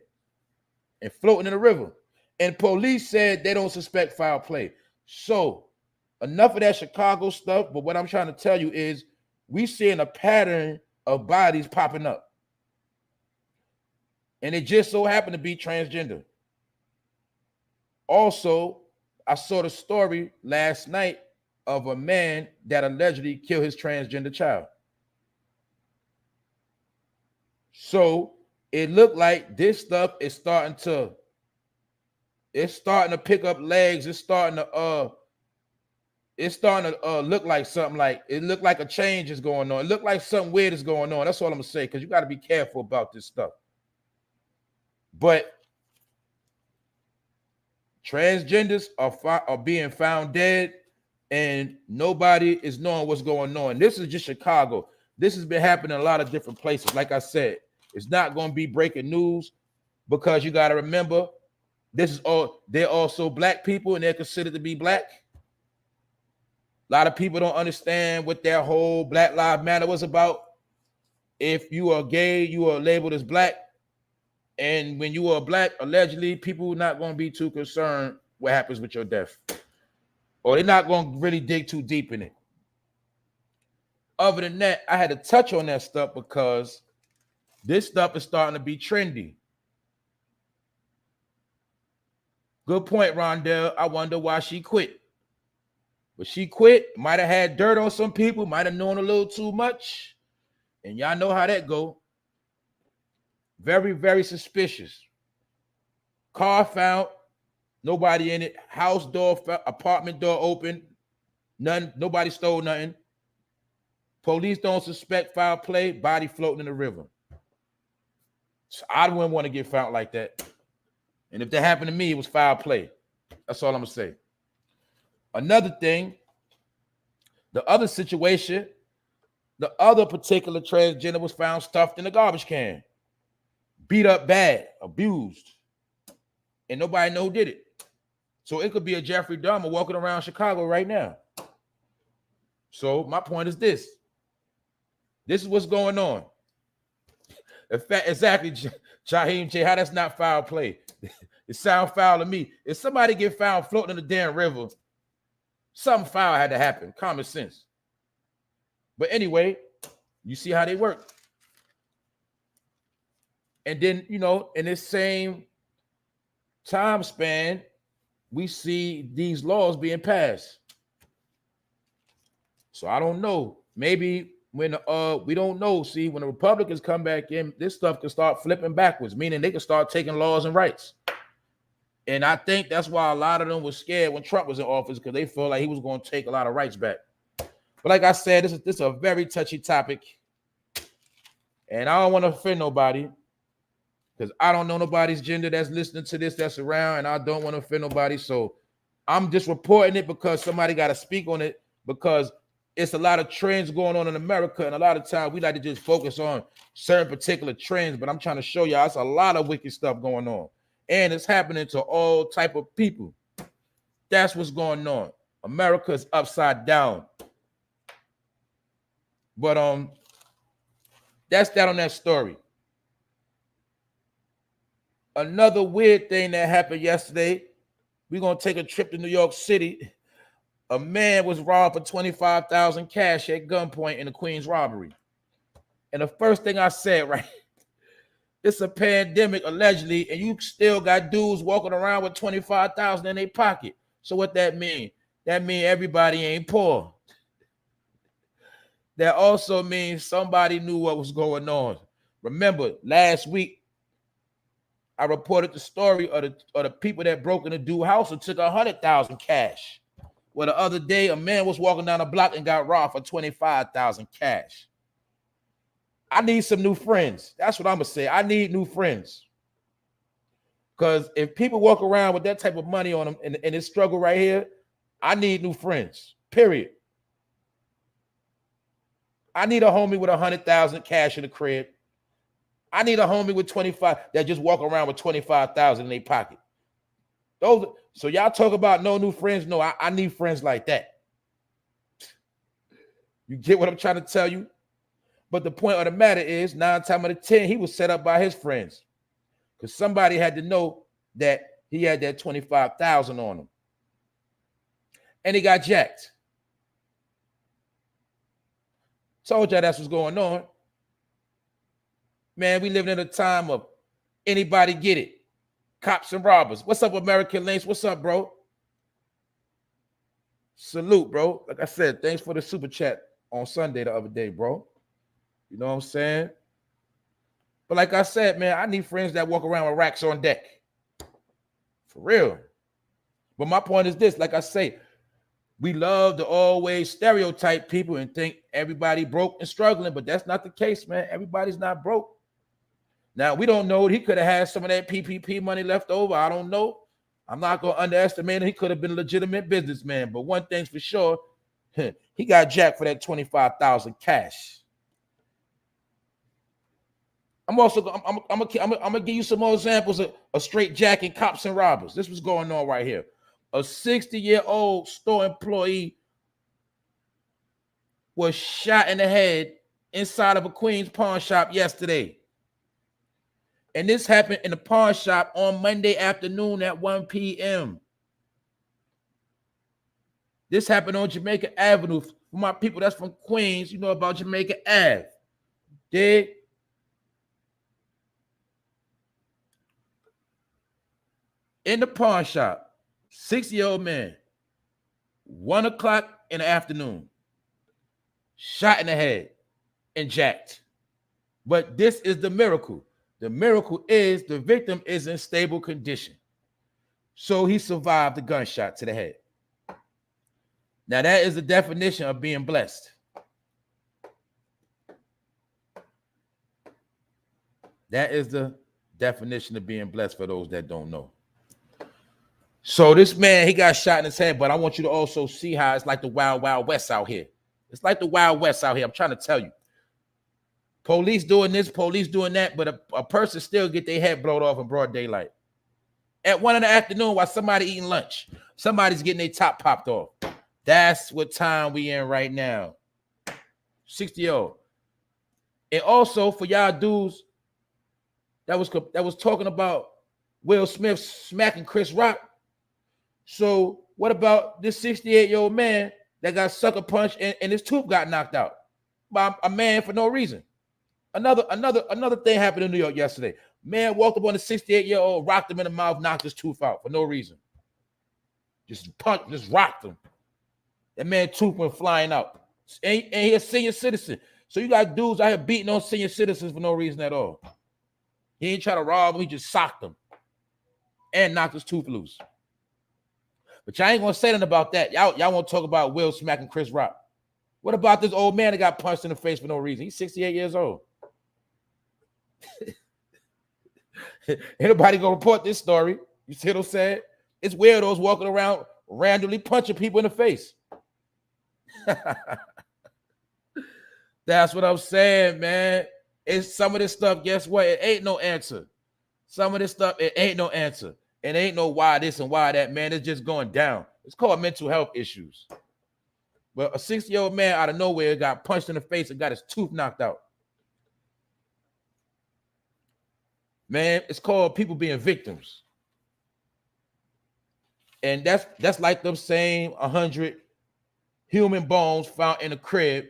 and floating in the river. And police said they don't suspect foul play. So enough of that Chicago stuff, but what I'm trying to tell you is we seeing a pattern of bodies popping up. And it just so happened to be transgender. Also, I saw the story last night of a man that allegedly killed his transgender child. So it looked like this stuff is starting to pick up legs. It's starting to look like something, like it looked like a change is going on. It looked like something weird is going on. That's all I'm gonna say, because you got to be careful about this stuff. But transgenders are being found dead, and nobody is knowing what's going on. This is just Chicago. This has been happening in a lot of different places. Like I said, it's not going to be breaking news, because you got to remember, they're also black people, and they're considered to be black. A lot of people don't understand what their whole Black Lives Matter was about. If you are gay, you are labeled as black. And when you are black, allegedly, people are not going to be too concerned what happens with your death. Or they're not going to really dig too deep in it. Other than that, I had to touch on that stuff because this stuff is starting to be trendy. Good point, Rondell. I wonder why she quit. But she quit, might have had dirt on some people, might have known a little too much. And y'all know how that go. Very, very suspicious. Car found, nobody in it. House door, apartment door open. Nobody stole nothing. Police don't suspect foul play. Body floating in the river. So I wouldn't want to get found like that. And if that happened to me, it was foul play. That's all I'm gonna say. Another thing, the other situation, the other particular transgender was found stuffed in a garbage can. Beat up bad, abused, and nobody know who did it. So it could be a Jeffrey Dahmer walking around Chicago right now. So my point is this. This is what's going on. In fact, exactly, Jaheim J, how that's not foul play. It sounds foul to me. If somebody get found floating in the damn river, something foul had to happen. Common sense. But anyway, you see how they work. And then, you know, in this same time span, we see these laws being passed. So I don't know. Maybe when we don't know. See, when the Republicans come back in, this stuff can start flipping backwards, meaning they can start taking laws and rights. And I think that's why a lot of them were scared when Trump was in office, because they felt like he was going to take a lot of rights back. But like I said, this is a very touchy topic. And I don't want to offend nobody, because I don't know nobody's gender that's listening to this, that's around, and I don't want to offend nobody. So I'm just reporting it because somebody got to speak on it, because it's a lot of trends going on in America, and a lot of times we like to just focus on certain particular trends, but I'm trying to show y'all it's a lot of wicked stuff going on, and it's happening to all type of people. That's what's going on. America is upside down. But that's that on that story. Another weird thing that happened yesterday, we're going to take a trip to New York City. A man was robbed for $25,000 cash at gunpoint in the Queens robbery. And the first thing I said, right, it's a pandemic allegedly, and you still got dudes walking around with $25,000 in their pocket. So what that mean? That mean everybody ain't poor. That also means somebody knew what was going on. Remember, last week, I reported the story of the people that broke into dude's house and took $100,000 cash. Well, the other day, a man was walking down the block and got robbed for $25,000 cash. I need some new friends. That's what I'm going to say. I need new friends. Because if people walk around with that type of money on them in this struggle right here, I need new friends, period. I need a homie with $100,000 cash in the crib. I need a homie with 25 that just walk around with 25,000 in their pocket. So y'all talk about no new friends. No, I need friends like that. You get what I'm trying to tell you? But the point of the matter is, 9 times out of 10, he was set up by his friends, because somebody had to know that he had that 25,000 on him, and he got jacked. Told y'all that's what's going on. Man, we living in a time of anybody get it. Cops and robbers. What's up, American Links? What's up, bro? Salute, bro. Like I said, thanks for the super chat on Sunday the other day, bro. You know what I'm saying? But like I said, man, I need friends that walk around with racks on deck. For real. But my point is this, like I say, we love to always stereotype people and think everybody broke and struggling, but that's not the case, man. Everybody's not broke. Now, we don't know. He could have had some of that PPP money left over. I don't know. I'm not going to underestimate him. He could have been a legitimate businessman. But one thing's for sure, he got jacked for that $25,000 cash. I'm gonna give you some more examples of straight jacking cops and robbers. This was going on right here. A 60-year-old store employee was shot in the head inside of a Queens pawn shop yesterday. And this happened in the pawn shop on Monday afternoon at 1 p.m. This happened on Jamaica Avenue. For my people that's from Queens, you know about Jamaica Ave. Dig? In the pawn shop, 60-year-old man, 1 o'clock in the afternoon, shot in the head and jacked. But this is the miracle. The miracle is the victim is in stable condition. So he survived the gunshot to the head. Now that is the definition of being blessed. That is the definition of being blessed for those that don't know. So this man, he got shot in his head, but I want you to also see how it's like the Wild Wild West out here. It's like the Wild West out here. I'm trying to tell you. Police doing this, police doing that, but a person still get their head blown off in broad daylight. At 1 in the afternoon while somebody eating lunch, somebody's getting their top popped off. That's what time we in right now. 60-year-old. And also for y'all dudes that was talking about Will Smith smacking Chris Rock. So what about this 68-year-old man that got sucker punched and his tooth got knocked out by a man for no reason? Another thing happened in New York yesterday. Man walked up on a 68-year-old, rocked him in the mouth, knocked his tooth out for no reason. Just rocked him. That man's tooth went flying out. And he a senior citizen. So you got dudes out here beating on senior citizens for no reason at all. He ain't try to rob him, he just socked him and knocked his tooth loose. But y'all ain't gonna say nothing about that. Y'all want to talk about Will smacking Chris Rock. What about this old man that got punched in the face for no reason? He's 68 years old. Anybody gonna report this story? You see what I'm saying? It's weirdos walking around randomly punching people in the face. That's what I'm saying, man. It's some of this stuff, guess what? It ain't no answer. Some of this stuff, it ain't no answer. And ain't no why this and why that, man. It's just going down. It's called mental health issues. But a 60-year-old man out of nowhere got punched in the face and got his tooth knocked out. Man, it's called people being victims. And that's like them saying 100 human bones found in a crib.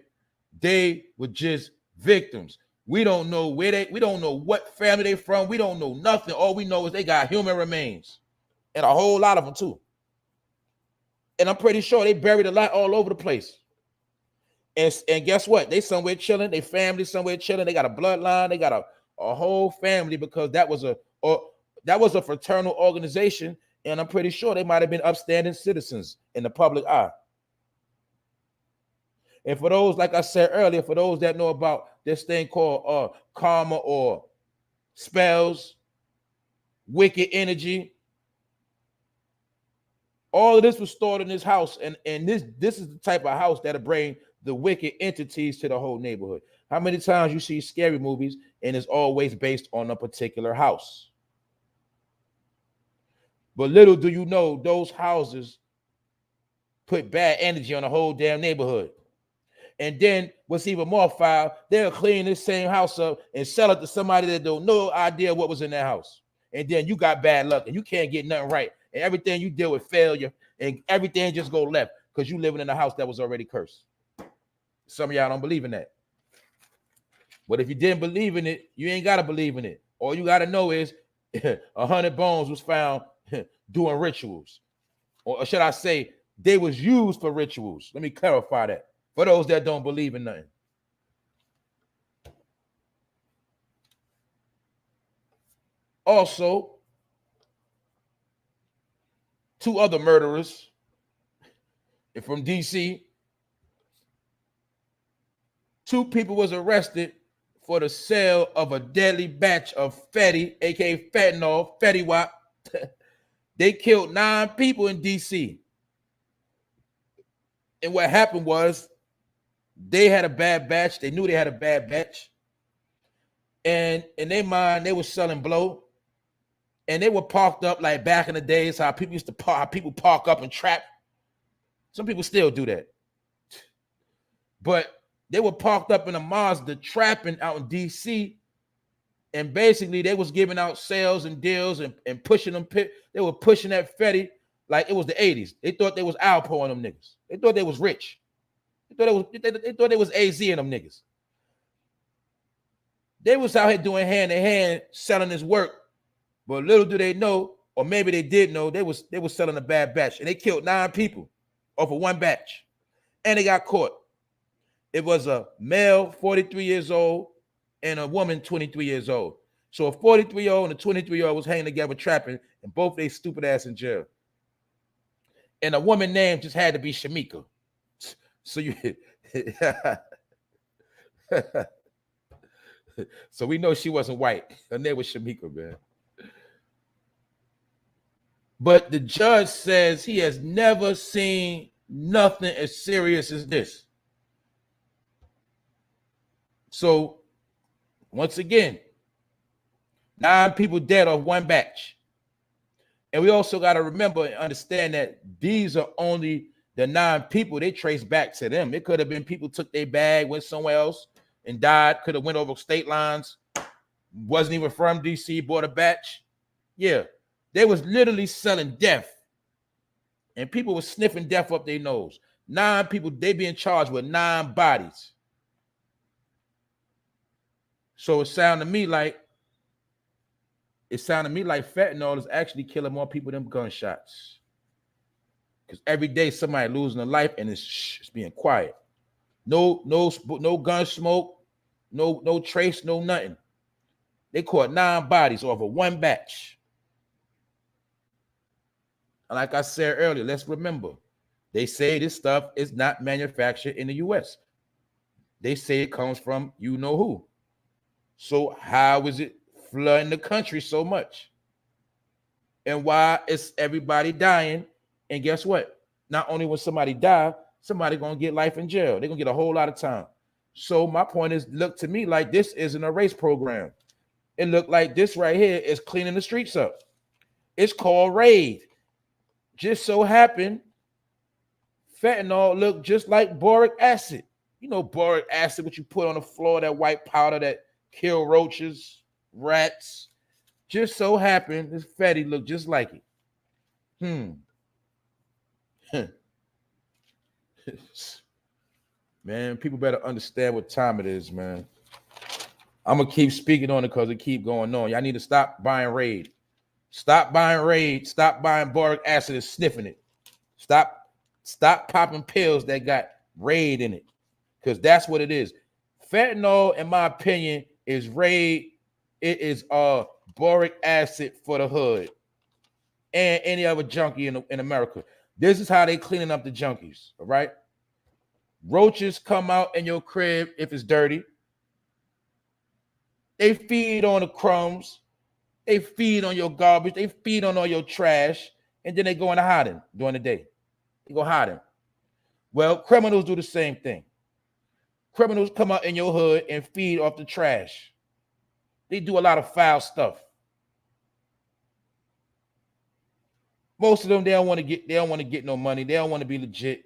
They were just victims. We don't know we don't know what family they from. We don't know nothing. All we know is they got human remains. And a whole lot of them too. And I'm pretty sure they buried a lot all over the place. And guess what? They somewhere chilling. They family somewhere chilling. They got a bloodline. They got a whole family because that was a fraternal organization. And I'm pretty sure they might have been upstanding citizens in the public eye. And for those, like I said earlier, for those that know about this thing called karma or spells, wicked energy, all of this was stored in this house. And this is the type of house that'll bring the wicked entities to the whole neighborhood. How many times you see scary movies and it's always based on a particular house? But little do you know, those houses put bad energy on the whole damn neighborhood. And then what's even more foul, they'll clean this same house up and sell it to somebody that don't know idea what was in that house. And then you got bad luck and you can't get nothing right. And everything you deal with failure and everything just go left because you living in a house that was already cursed. Some of y'all don't believe in that. But if you didn't believe in it, you ain't got to believe in it. All you got to know is 100 bones was found doing rituals. Or should I say, they was used for rituals. Let me clarify that. For those that don't believe in nothing. Also, 2 other murderers from DC. 2 people was arrested for the sale of a deadly batch of Fetty, aka fentanyl, Fetty Wap. They killed 9 people in DC. And what happened was they had a bad batch. They knew they had a bad batch. And in their mind, they were selling blow. And they were parked up like back in the days, how people used to park, how people park up and trap. Some people still do that. But they were parked up in a Mazda trapping out in DC. And basically they was giving out sales and deals and pushing them. They were pushing that Fetty like it was the 80s. They thought they was Alpo on them niggas. They thought they was rich. They thought they was AZ in them niggas. They was out here doing hand in hand selling this work. But little do they know, or maybe they did know, they was selling a bad batch. And they killed 9 people off of one batch. And they got caught. It was a male, 43 years old, and a woman, 23 years old. So a 43-year-old and a 23-year-old was hanging together trapping, and both they stupid ass in jail. And a woman name just had to be Shamika. So you so we know she wasn't white. Her name was Shamika, man. But the judge says he has never seen nothing as serious as this. So once again, 9 people dead off one batch. And we also got to remember and understand that these are only the 9 people they trace back to them. It could have been people took their bag, went somewhere else and died, could have went over state lines, wasn't even from DC, bought a batch. Yeah, they was literally selling death. And people were sniffing death up their nose. 9 people, they being charged with 9 bodies. So it sounded to me like fentanyl is actually killing more people than gunshots. Because every day somebody losing a life and it's being quiet. No gun smoke, no trace, no nothing. They caught 9 bodies off of one batch. And like I said earlier, let's remember, they say this stuff is not manufactured in the U.S. They say it comes from you know who. So how is it flooding the country so much? And why is everybody dying? And guess what? Not only when somebody die, somebody gonna get life in jail. They're gonna get a whole lot of time. So my point is, look to me like this isn't a race program. It looked like this right here is cleaning the streets up. It's called raid. Just so happened, fentanyl looked just like boric acid. You know boric acid, what you put on the floor, that white powder that kill roaches, rats. Just so happened this fatty looked just like it. Man, people better understand what time it is, man. I'm gonna keep speaking on it because it keep going on. Y'all need to stop buying raid. Stop buying raid. Stop buying boric acid and sniffing it. Stop popping pills that got raid in it, because that's what it is. Fentanyl, in my opinion, is raid. It is boric acid for the hood and any other junkie in America. This is how they cleaning up the junkies, all right? Roaches come out in your crib if it's dirty. They feed on the crumbs. They feed on your garbage. They feed on all your trash. And then they go into hiding during the day. They go hiding. Well, criminals do the same thing. Criminals come out in your hood and feed off the trash. They do a lot of foul stuff. Most of them, they don't want to get no money. They don't want to be legit.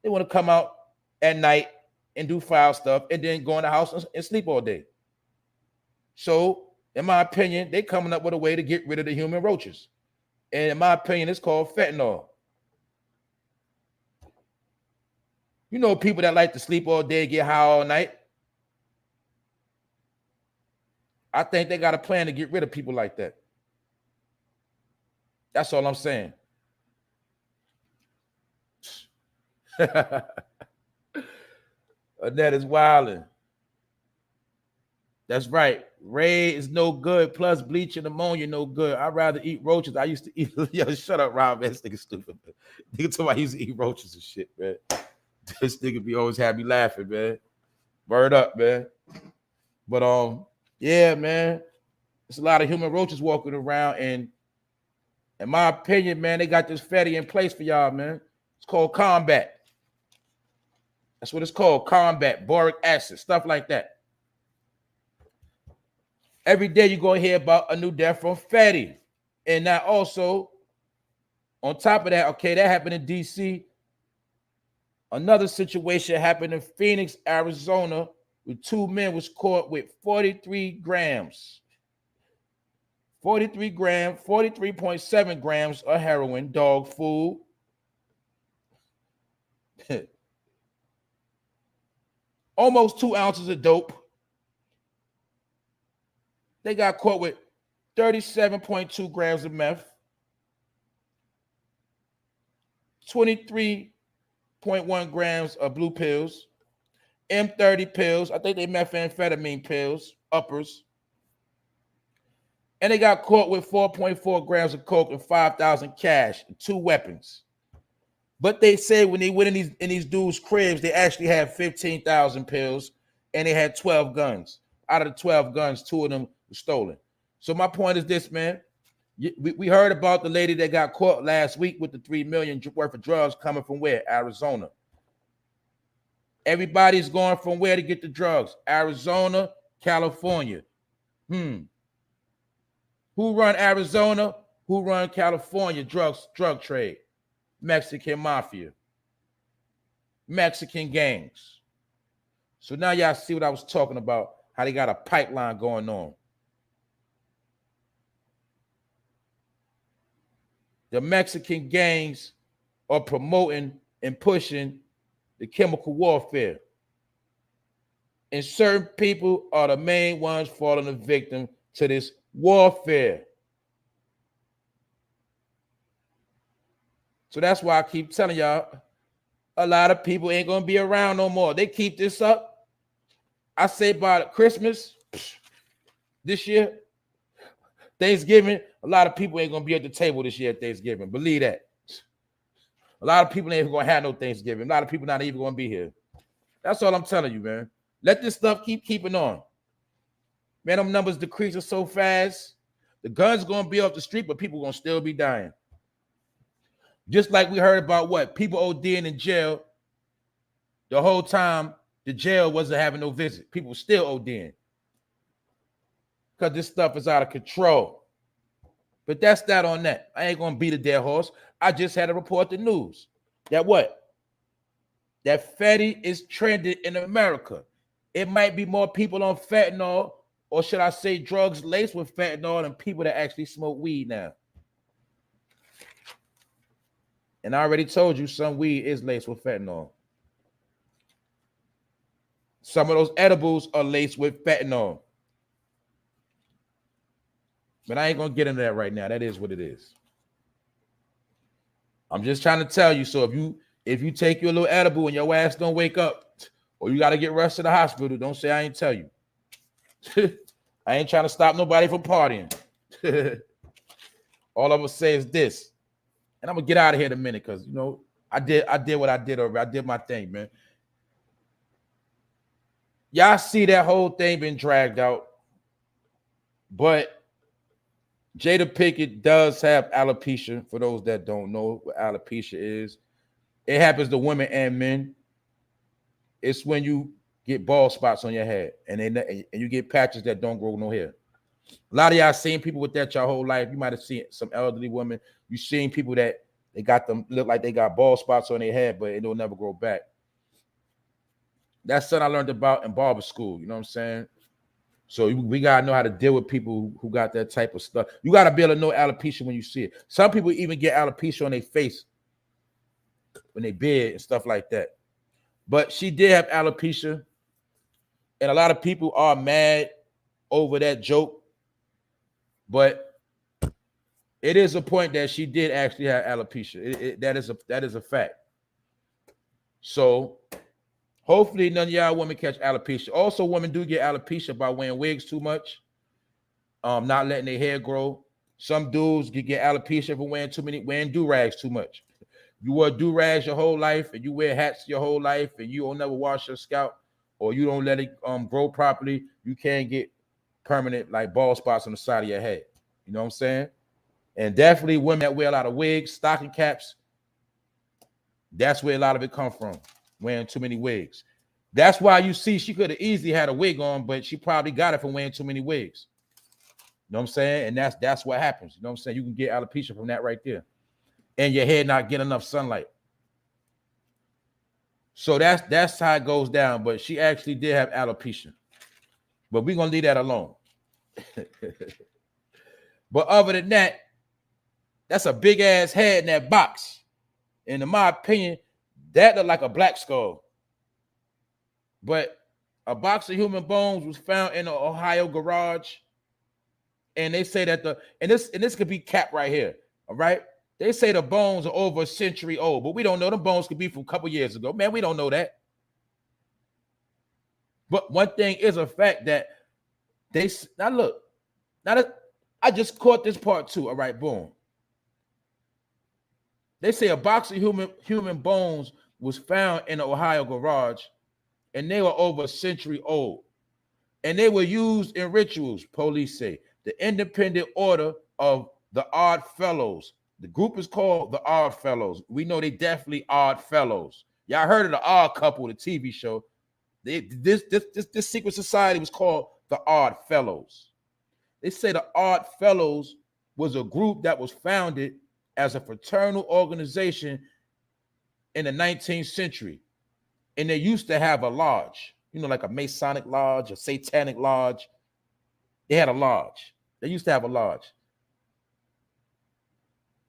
They want to come out at night and do foul stuff and then go in the house and sleep all day. So, in my opinion, they're coming up with a way to get rid of the human roaches. And in my opinion, it's called fentanyl. You know people that like to sleep all day, get high all night. I think they got a plan to get rid of people like that. That's all I'm saying. That is wilding. That's right. Raid is no good. Plus bleach and ammonia no good. I'd rather eat roaches. I used to eat. Yo, shut up, Rob. Man, this nigga stupid. Man. Nigga told me I used to eat roaches and shit, man. This nigga be always have me laughing, man. Word up, man. But yeah, man. There's a lot of human roaches walking around, and in my opinion, man, they got this fatty in place for y'all, man. It's called combat. That's what it's called, combat, boric acid, stuff like that. Every day you're going to hear about a new death from fatty. And now also, on top of that, okay, that happened in D.C. Another situation happened in Phoenix, Arizona, where 2 men was caught with 43 grams. 43.7 grams of heroin, dog food. Almost 2 ounces of dope. They got caught with 37.2 grams of meth, 23.1 grams of blue pills, M30 pills. I think they methamphetamine pills, uppers. And they got caught with 4.4 grams of coke and 5,000 cash and 2 weapons. But they say when they went in these dudes' cribs, they actually had 15,000 pills and they had 12 guns. Out of the 12 guns, 2 of them were stolen. So my point is this, man. We heard about the lady that got caught last week with the $3 million worth of drugs coming from where? Arizona. Everybody's going from where to get the drugs? Arizona, California. Who run Arizona? Who run California drug trade? Mexican mafia. Mexican gangs. So now y'all see what I was talking about, how they got a pipeline going on. The Mexican gangs are promoting and pushing the chemical warfare. And certain people are the main ones falling a victim to this warfare. So that's why I keep telling y'all, a lot of people ain't gonna be around no more. They keep this up. I say by Christmas this year, Thanksgiving, a lot of people ain't gonna be at the table this year at Thanksgiving. Believe that. A lot of people ain't even gonna have no Thanksgiving. A lot of people not even gonna be here. That's all I'm telling you, man. Let this stuff keeping on. Man, them numbers decreasing so fast. The guns gonna be off the street, but people gonna still be dying. Just like we heard about what? People ODing in jail the whole time the jail wasn't having no visit. People still ODing. Because this stuff is out of control. But that's that on that. I ain't gonna beat a dead horse. I just had to report the news. That what? That fatty is trending in America. It might be more people on fentanyl, or should I say drugs laced with fentanyl, than people that actually smoke weed now. And I already told you some weed is laced with fentanyl. Some of those edibles are laced with fentanyl. But I ain't gonna get into that right now. That is what it is. I'm just trying to tell you. So if you take your little edible and your ass don't wake up, or you got to get rushed to the hospital, don't say I ain't tell you. I ain't trying to stop nobody from partying. All I'm gonna say is this, and I'm gonna get out of here in a minute because I did what I did already. I did my thing, man. Y'all see that whole thing been dragged out, but Jada Pinkett does have alopecia. For those that don't know what alopecia is, it happens to women and men. It's when you get bald spots on your head and you get patches that don't grow no hair. A lot of y'all seen people with that your whole life. You might have seen some elderly women. You seen people that they got them look like they got bald spots on their head, but it'll never grow back. That's something I learned about in barber school. You know what I'm saying? So we gotta know how to deal with people who got that type of stuff. You gotta be able to know alopecia when you see it. Some people even get alopecia on their face when they beard and stuff like that. But she did have alopecia, and a lot of people are mad over that joke. But it is a point that she did actually have alopecia. That is a fact. So hopefully none of y'all women catch alopecia. Also, women do get alopecia by wearing wigs too much, not letting their hair grow. Some dudes get alopecia for wearing do-rags too much. You wear do-rags your whole life, and you wear hats your whole life, and you don't never wash your scalp, or you don't let it grow properly, you can't get permanent like bald spots on the side of your head. You know what I'm saying? And definitely women that wear a lot of wigs, stocking caps, that's where a lot of it come from, wearing too many wigs. That's why you see she could have easily had a wig on, but she probably got it from wearing too many wigs. You know what I'm saying? And that's what happens. You know what I'm saying? You can get alopecia from that right there. And your head not getting enough sunlight. So that's how it goes down. But she actually did have alopecia. But we're gonna leave that alone. But other than that, that's a big ass head in that box. And in my opinion, that looked like a black skull. But a box of human bones was found in an Ohio garage. And they say that this could be cap right here. All right. They say the bones are over a century old, but we don't know. The bones could be from a couple years ago. Man, we don't know that. But one thing is a fact that I just caught this part too. All right, boom. They say a box of human bones was found in an Ohio garage, and they were over a century old. And they were used in rituals, police say. The Independent Order of the Odd Fellows. The group is called the Odd Fellows. We know they definitely Odd Fellows. Y'all heard of the Odd Couple, the TV show. This secret society was called the Odd Fellows. They say the Odd Fellows was a group that was founded as a fraternal organization in the 19th century. And they used to have a lodge, like a Masonic lodge, a Satanic lodge. They had a lodge. They used to have a lodge.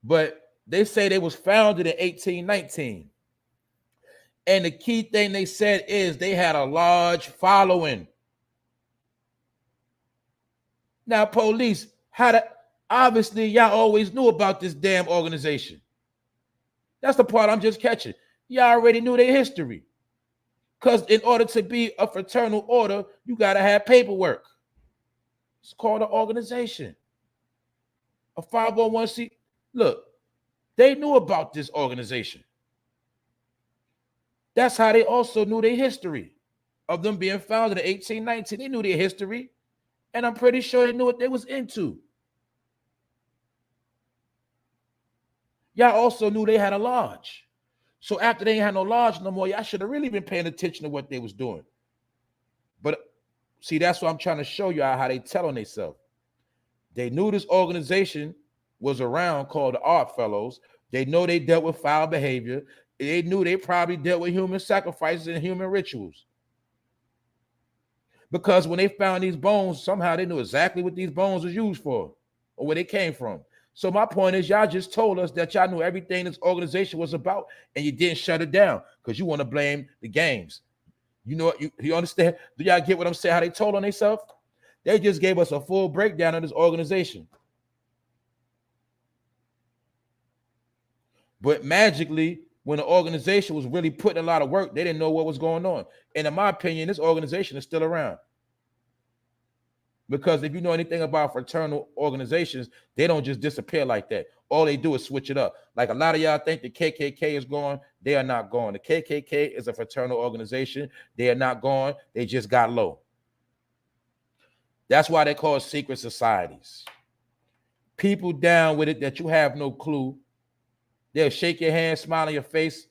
But they say they was founded in 1819. And the key thing they said is they had a large following. Now, police, obviously y'all always knew about this damn organization. That's the part I'm just catching. Y'all already knew their history. Because in order to be a fraternal order, you got to have paperwork. It's called an organization. A 501c. Look, they knew about this organization. That's how they also knew their history of them being founded in 1819. They knew their history, and I'm pretty sure they knew what they was into. Y'all also knew they had a lodge. So after they ain't had no lodge no more, y'all should have really been paying attention to what they was doing. But see, that's what I'm trying to show you how they tell on themselves. They knew this organization was around called the Art Fellows. They know they dealt with foul behavior. They knew they probably dealt with human sacrifices and human rituals. Because when they found these bones, somehow they knew exactly what these bones was used for or where they came from. So my point is, y'all just told us that y'all knew everything this organization was about, and you didn't shut it down because you want to blame the games. You know what? You understand? Do y'all get what I'm saying? How they told on themselves? They just gave us a full breakdown of this organization. But magically, when the organization was really putting a lot of work, they didn't know what was going on. And in my opinion, this organization is still around. Because if you know anything about fraternal organizations, they don't just disappear like that. All they do is switch it up. Like a lot of y'all think the KKK is gone. They are not gone. The KKK is a fraternal organization. They are not gone. They just got low. That's why they call it secret societies. People down with it that you have no clue. They'll shake your hand, smile on your face.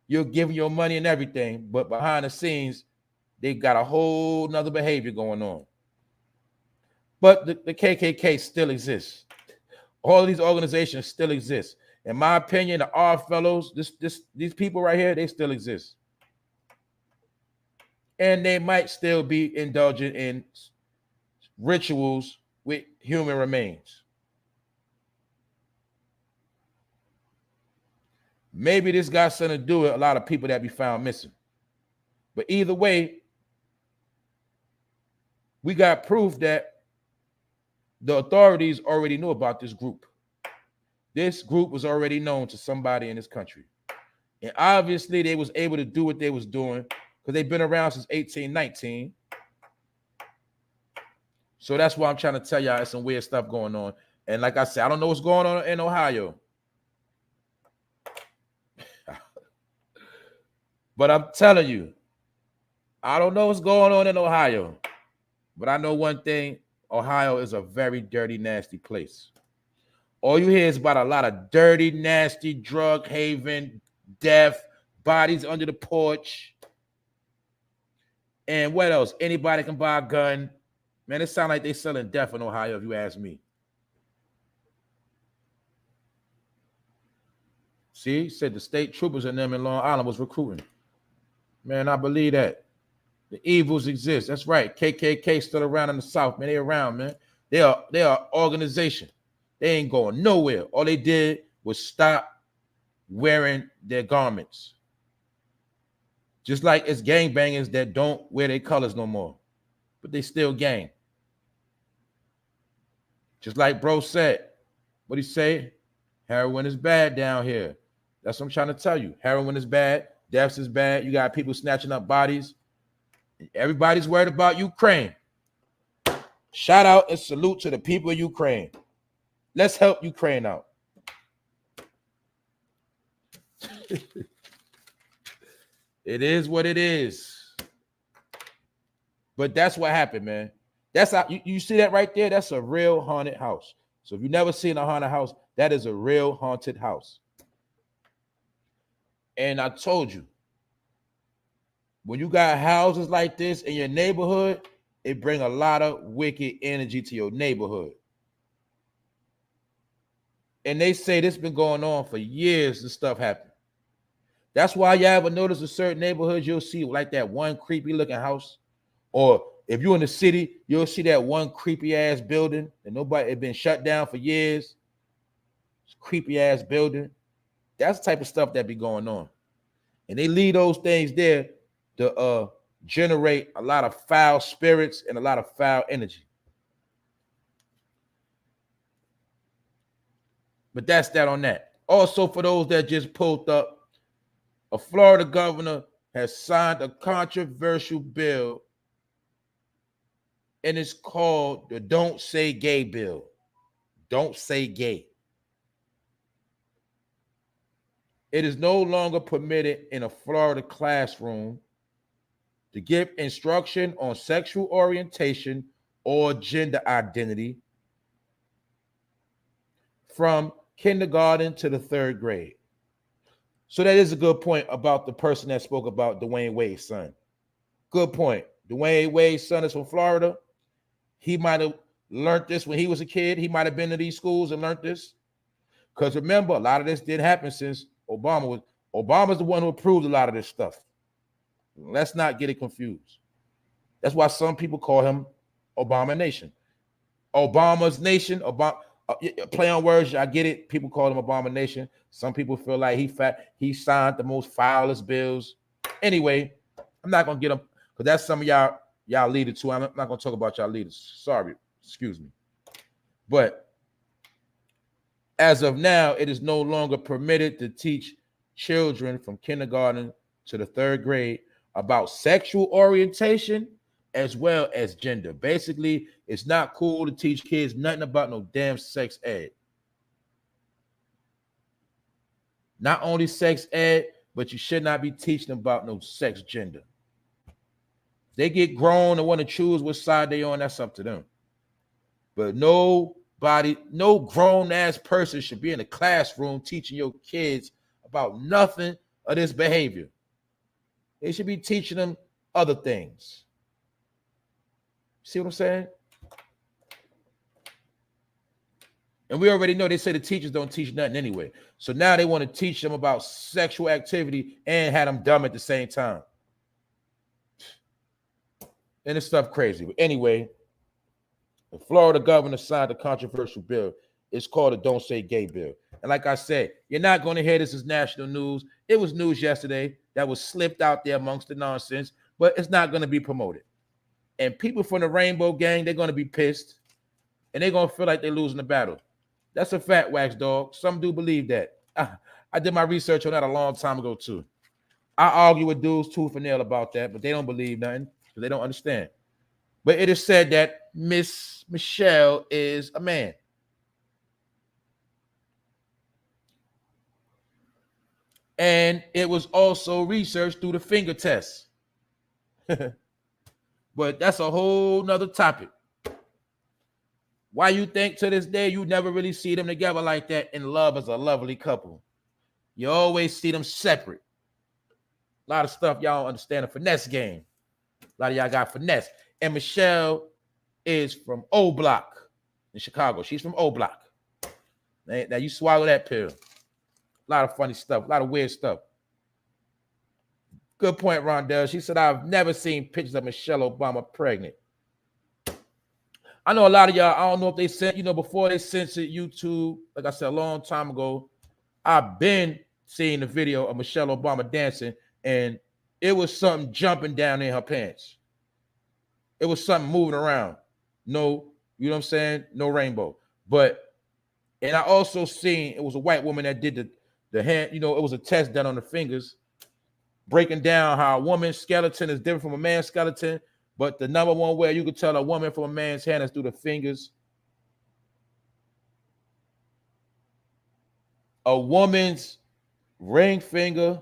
You'll give them your money and everything. But behind the scenes, they got a whole nother behavior going on. But the KKK still exists. All of these organizations still exist. In my opinion, the Art Fellows, these people right here, they still exist. And they might still be indulging in rituals with human remains. Maybe this got something to do with a lot of people that be found missing. But either way, we got proof that the authorities already knew about this group. This group was already known to somebody in this country. And obviously they was able to do what they was doing because they've been around since 1819. So that's why I'm trying to tell y'all there's some weird stuff going on. And like I said, I don't know what's going on in Ohio. But I'm telling you, I don't know what's going on in Ohio. But I know one thing, Ohio is a very dirty, nasty place. All you hear is about a lot of dirty, nasty, drug haven, death, bodies under the porch. And what else? Anybody can buy a gun. Man, it sounds like they selling death in Ohio, if you ask me. See, said the state troopers and them in Long Island was recruiting. Man, I believe that. The evils exist. That's right. KKK still around in the South, man. They around, man. They are organization. They ain't going nowhere. All they did was stop wearing their garments. Just like it's gangbangers that don't wear their colors no more, but they still gang. Just like bro said, what he say? Heroin is bad down here. That's what I'm trying to tell you. Heroin is bad. Deaths is bad. You got people snatching up bodies. Everybody's worried about Ukraine. Shout out and salute to the people of Ukraine. Let's help Ukraine out. It is what it is. But that's what happened, man. That's how you see that right there. That's a real haunted house. So if you've never seen a haunted house, that is a real haunted house. And I told you, when you got houses like this in your neighborhood, it brings a lot of wicked energy to your neighborhood. And they say this been going on for years. This stuff happened. That's why you ever notice in certain neighborhoods, you'll see like that one creepy looking house. Or if you're in the city, you'll see that one creepy ass building and nobody had been shut down for years. It's creepy ass building. That's the type of stuff that be going on. And they leave those things there to generate a lot of foul spirits and a lot of foul energy. But that's that on that. Also, for those that just pulled up, A Florida governor has signed a controversial bill, and it's called the Don't Say Gay bill. Don't say gay. It is no longer permitted in a Florida classroom to give instruction on sexual orientation or gender identity from kindergarten to the 3rd grade. So that is a good point about the person that spoke about Dwayne Wade's son. Good point. Dwayne Wade's son is from Florida. He might have learned this when he was a kid. He might have been to these schools and learned this. Because remember, a lot of this did happen since Obama's the one who approved a lot of this stuff. Let's not get it confused. That's why some people call him Obama Nation. Obama's Nation, play on words, I get it. People call him Obama Nation. Some people feel like he signed the most foulest bills. Anyway, I'm not gonna get him because that's some of y'all leaders too. I'm not gonna talk about y'all leaders. Sorry, excuse me. But as of now, it is no longer permitted to teach children from kindergarten to the 3rd grade about sexual orientation as well as gender. Basically, it's not cool to teach kids nothing about no damn sex ed. Not only sex ed, but you should not be teaching about no sex gender. They get grown and want to choose which side they on, that's up to them. But no grown ass person should be in a classroom teaching your kids about nothing of this behavior. They should be teaching them other things. See what I'm saying? And we already know they say the teachers don't teach nothing anyway. So now they want to teach them about sexual activity and have them dumb at the same time. And this stuff crazy. But anyway, the Florida governor signed a controversial bill. It's called the Don't Say Gay bill. And like I said, you're not going to hear this as national news. It was news yesterday that was slipped out there amongst the nonsense, but it's not going to be promoted. And people from the Rainbow Gang, they're going to be pissed. And they're going to feel like they're losing the battle. That's a fact, Wax Dog. Some do believe that. I did my research on that a long time ago, too. I argue with dudes tooth and nail about that, but they don't believe nothing because they don't understand. But it is said that Miss Michelle is a man. And it was also researched through the finger test. But that's a whole nother topic. Why you think to this day you never really see them together like that in love as a lovely couple? You always see them separate. A lot of stuff y'all don't understand the finesse game. A lot of y'all got finesse. And Michelle is from O Block in Chicago. She's from O Block. Now you swallow that pill. A lot of funny stuff, a lot of weird stuff. Good point, Rondell. She said, I've never seen pictures of Michelle Obama pregnant. I know a lot of y'all, I don't know if they sent, before they censored YouTube, like I said, a long time ago, I've been seeing the video of Michelle Obama dancing, and it was something jumping down in her pants. It was something moving around. No, you know what I'm saying? No rainbow. And I also seen, it was a white woman that did the hand, it was a test done on the fingers, breaking down how a woman's skeleton is different from a man's skeleton. But the number one way you could tell a woman from a man's hand is through the fingers. A woman's ring finger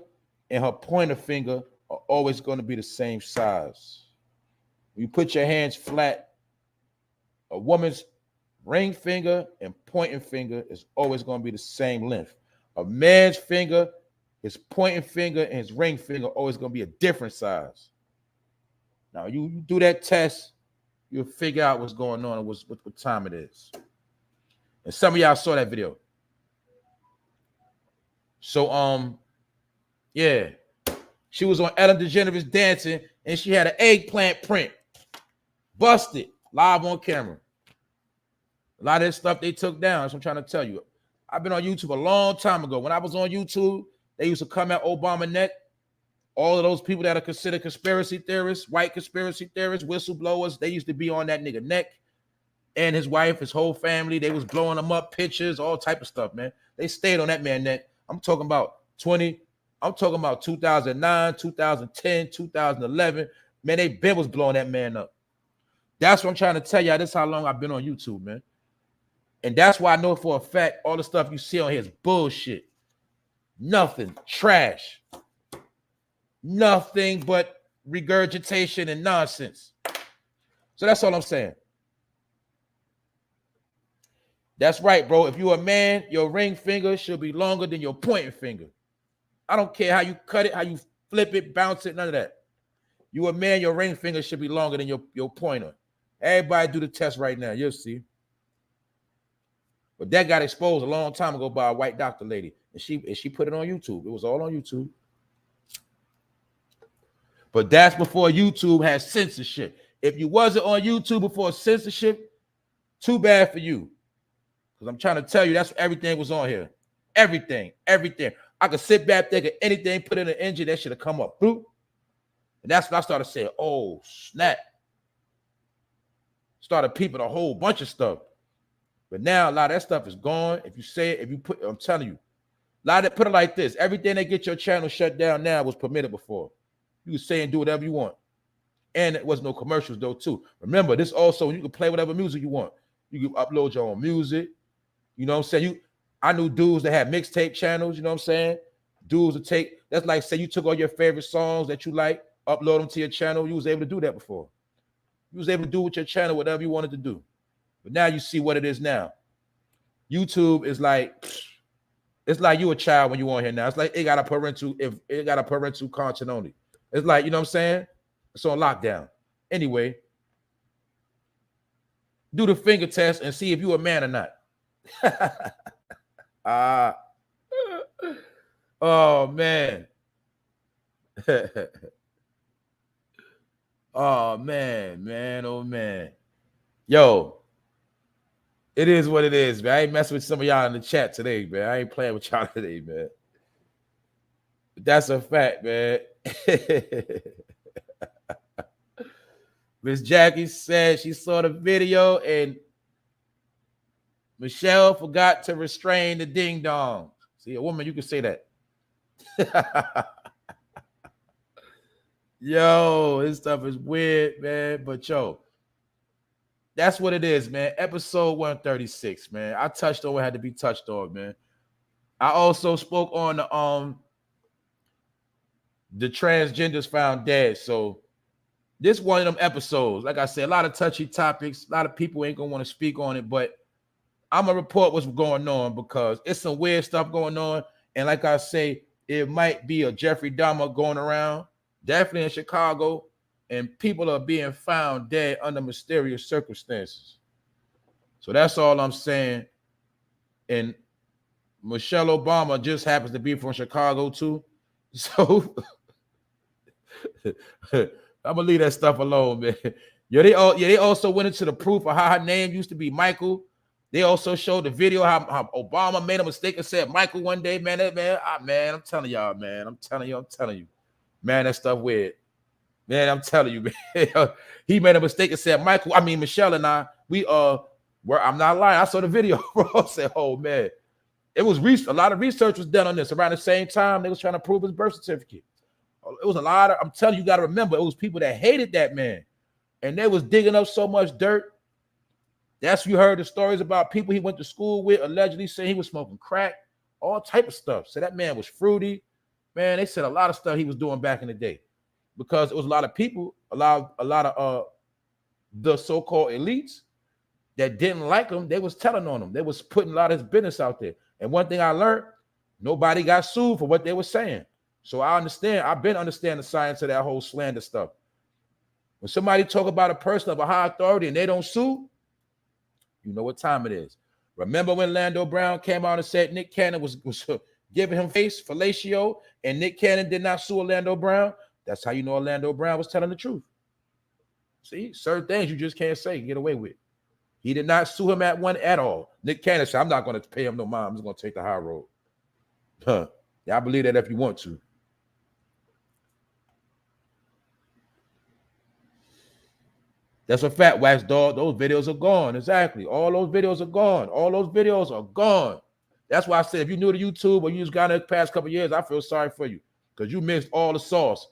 and her pointer finger are always going to be the same size. You put your hands flat, a woman's ring finger and pointing finger is always going to be the same length. A man's finger, his pointing finger and his ring finger are always going to be a different size. Now, you do that test, you'll figure out what's going on and what time it is. And some of y'all saw that video. So, yeah. She was on Ellen DeGeneres dancing, and she had an eggplant print. Busted, live on camera. A lot of this stuff they took down. That's what I'm trying to tell you. I've been on YouTube a long time ago. When I was on YouTube, they used to come at Obama neck. All of those people that are considered conspiracy theorists, white conspiracy theorists, whistleblowers, they used to be on that nigga neck. And his wife, his whole family, they was blowing them up, pictures, all type of stuff, man. They stayed on that man neck. I'm talking about I'm talking about 2009, 2010, 2011. Man, they been was blowing that man up. That's what I'm trying to tell y'all. This is how long I've been on YouTube, man. And that's why I know for a fact all the stuff you see on here is bullshit. Nothing. Trash. Nothing but regurgitation and nonsense. So that's all I'm saying. That's right, bro. If you're a man, your ring finger should be longer than your pointing finger. I don't care how you cut it, how you flip it, bounce it, none of that. You a man, your ring finger should be longer than your pointer. Everybody do the test right now. You'll see. But that got exposed a long time ago by a white doctor lady. And she put it on YouTube. It was all on YouTube. But that's before YouTube had censorship. If you wasn't on YouTube before censorship, too bad for you. Because I'm trying to tell you, that's what everything was on here. Everything. I could sit back there, get anything, put in an engine, that should have come up. Boop. And that's when I started saying, oh, snap. Started peeping a whole bunch of stuff. But now a lot of that stuff is gone. If you say it, I'm telling you, a lot of it, put it like this. Everything that get your channel shut down now was permitted before. You could say and do whatever you want. And it was no commercials though, too. Remember, this also, you can play whatever music you want. You can upload your own music. You know what I'm saying? I knew dudes that had mixtape channels, you know what I'm saying? Dudes that take, that's like, say you took all your favorite songs that you like, upload them to your channel. You was able to do that before. You was able to do with your channel whatever you wanted to do. But now you see what it is now. YouTube is like, it's like you a child when you on here now. It's like it got a parental content only. It's like, you know what I'm saying? It's on lockdown. Anyway, do the finger test and see if you a man or not. Oh, man. Oh, man. Oh, man. Yo, it is what it is, man. I ain't messing with some of y'all in the chat today, man. I ain't playing with y'all today, man. But that's a fact, man. Miss Jackie said she saw the video and Michelle forgot to restrain the ding dong. See, a woman, you can say that. Yo, this stuff is weird, man. But yo, that's what it is, man. Episode 136, man. I touched on what had to be touched on, man. I also spoke on the transgenders found dead. So this one of them episodes, like I said, a lot of touchy topics. A lot of people ain't gonna want to speak on it, but I'm gonna report what's going on because it's some weird stuff going on. And like I say, it might be a Jeffrey Dahmer going around, definitely in Chicago, and people are being found dead under mysterious circumstances. So that's all I'm saying. And Michelle Obama just happens to be from Chicago too. So I'm gonna leave that stuff alone, man. They also went into the proof of how her name used to be Michael. They also showed the video how Obama made a mistake and said Michael one day, man. I'm telling y'all, man. I'm telling you. Man, that stuff weird. Man, I'm telling you, man. He made a mistake and said Michelle and I, I'm not lying. I saw the video, bro. I said, oh, man. It was a lot of research was done on this. Around the same time, they was trying to prove his birth certificate. It was a lot of, I'm telling you, you got to remember, it was people that hated that man. And they was digging up so much dirt. That's you heard the stories about people he went to school with, allegedly saying he was smoking crack, all type of stuff. So that man was fruity. Man, they said a lot of stuff he was doing back in the day. Because it was a lot of people, a lot of the so-called elites that didn't like him. They was telling on him. They was putting a lot of his business out there. And one thing I learned, nobody got sued for what they were saying. So I understand. I've been understanding the science of that whole slander stuff. When somebody talk about a person of a high authority and they don't sue, you know what time it is. Remember when Lando Brown came out and said Nick Cannon was giving him face, fellatio, and Nick Cannon did not sue Orlando Brown? That's how you know Orlando Brown was telling the truth. See, certain things you just can't say, get away with. He did not sue him at all. Nick Cannon said, I'm not going to pay him no mind. I'm just going to take the high road. Yeah, I believe that if you want to. That's a fact, Wax Dog. Those videos are gone. Exactly. All those videos are gone. All those videos are gone. That's why I said if you're new to YouTube or you just got in the past couple of years, I feel sorry for you. because you missed all the sauce.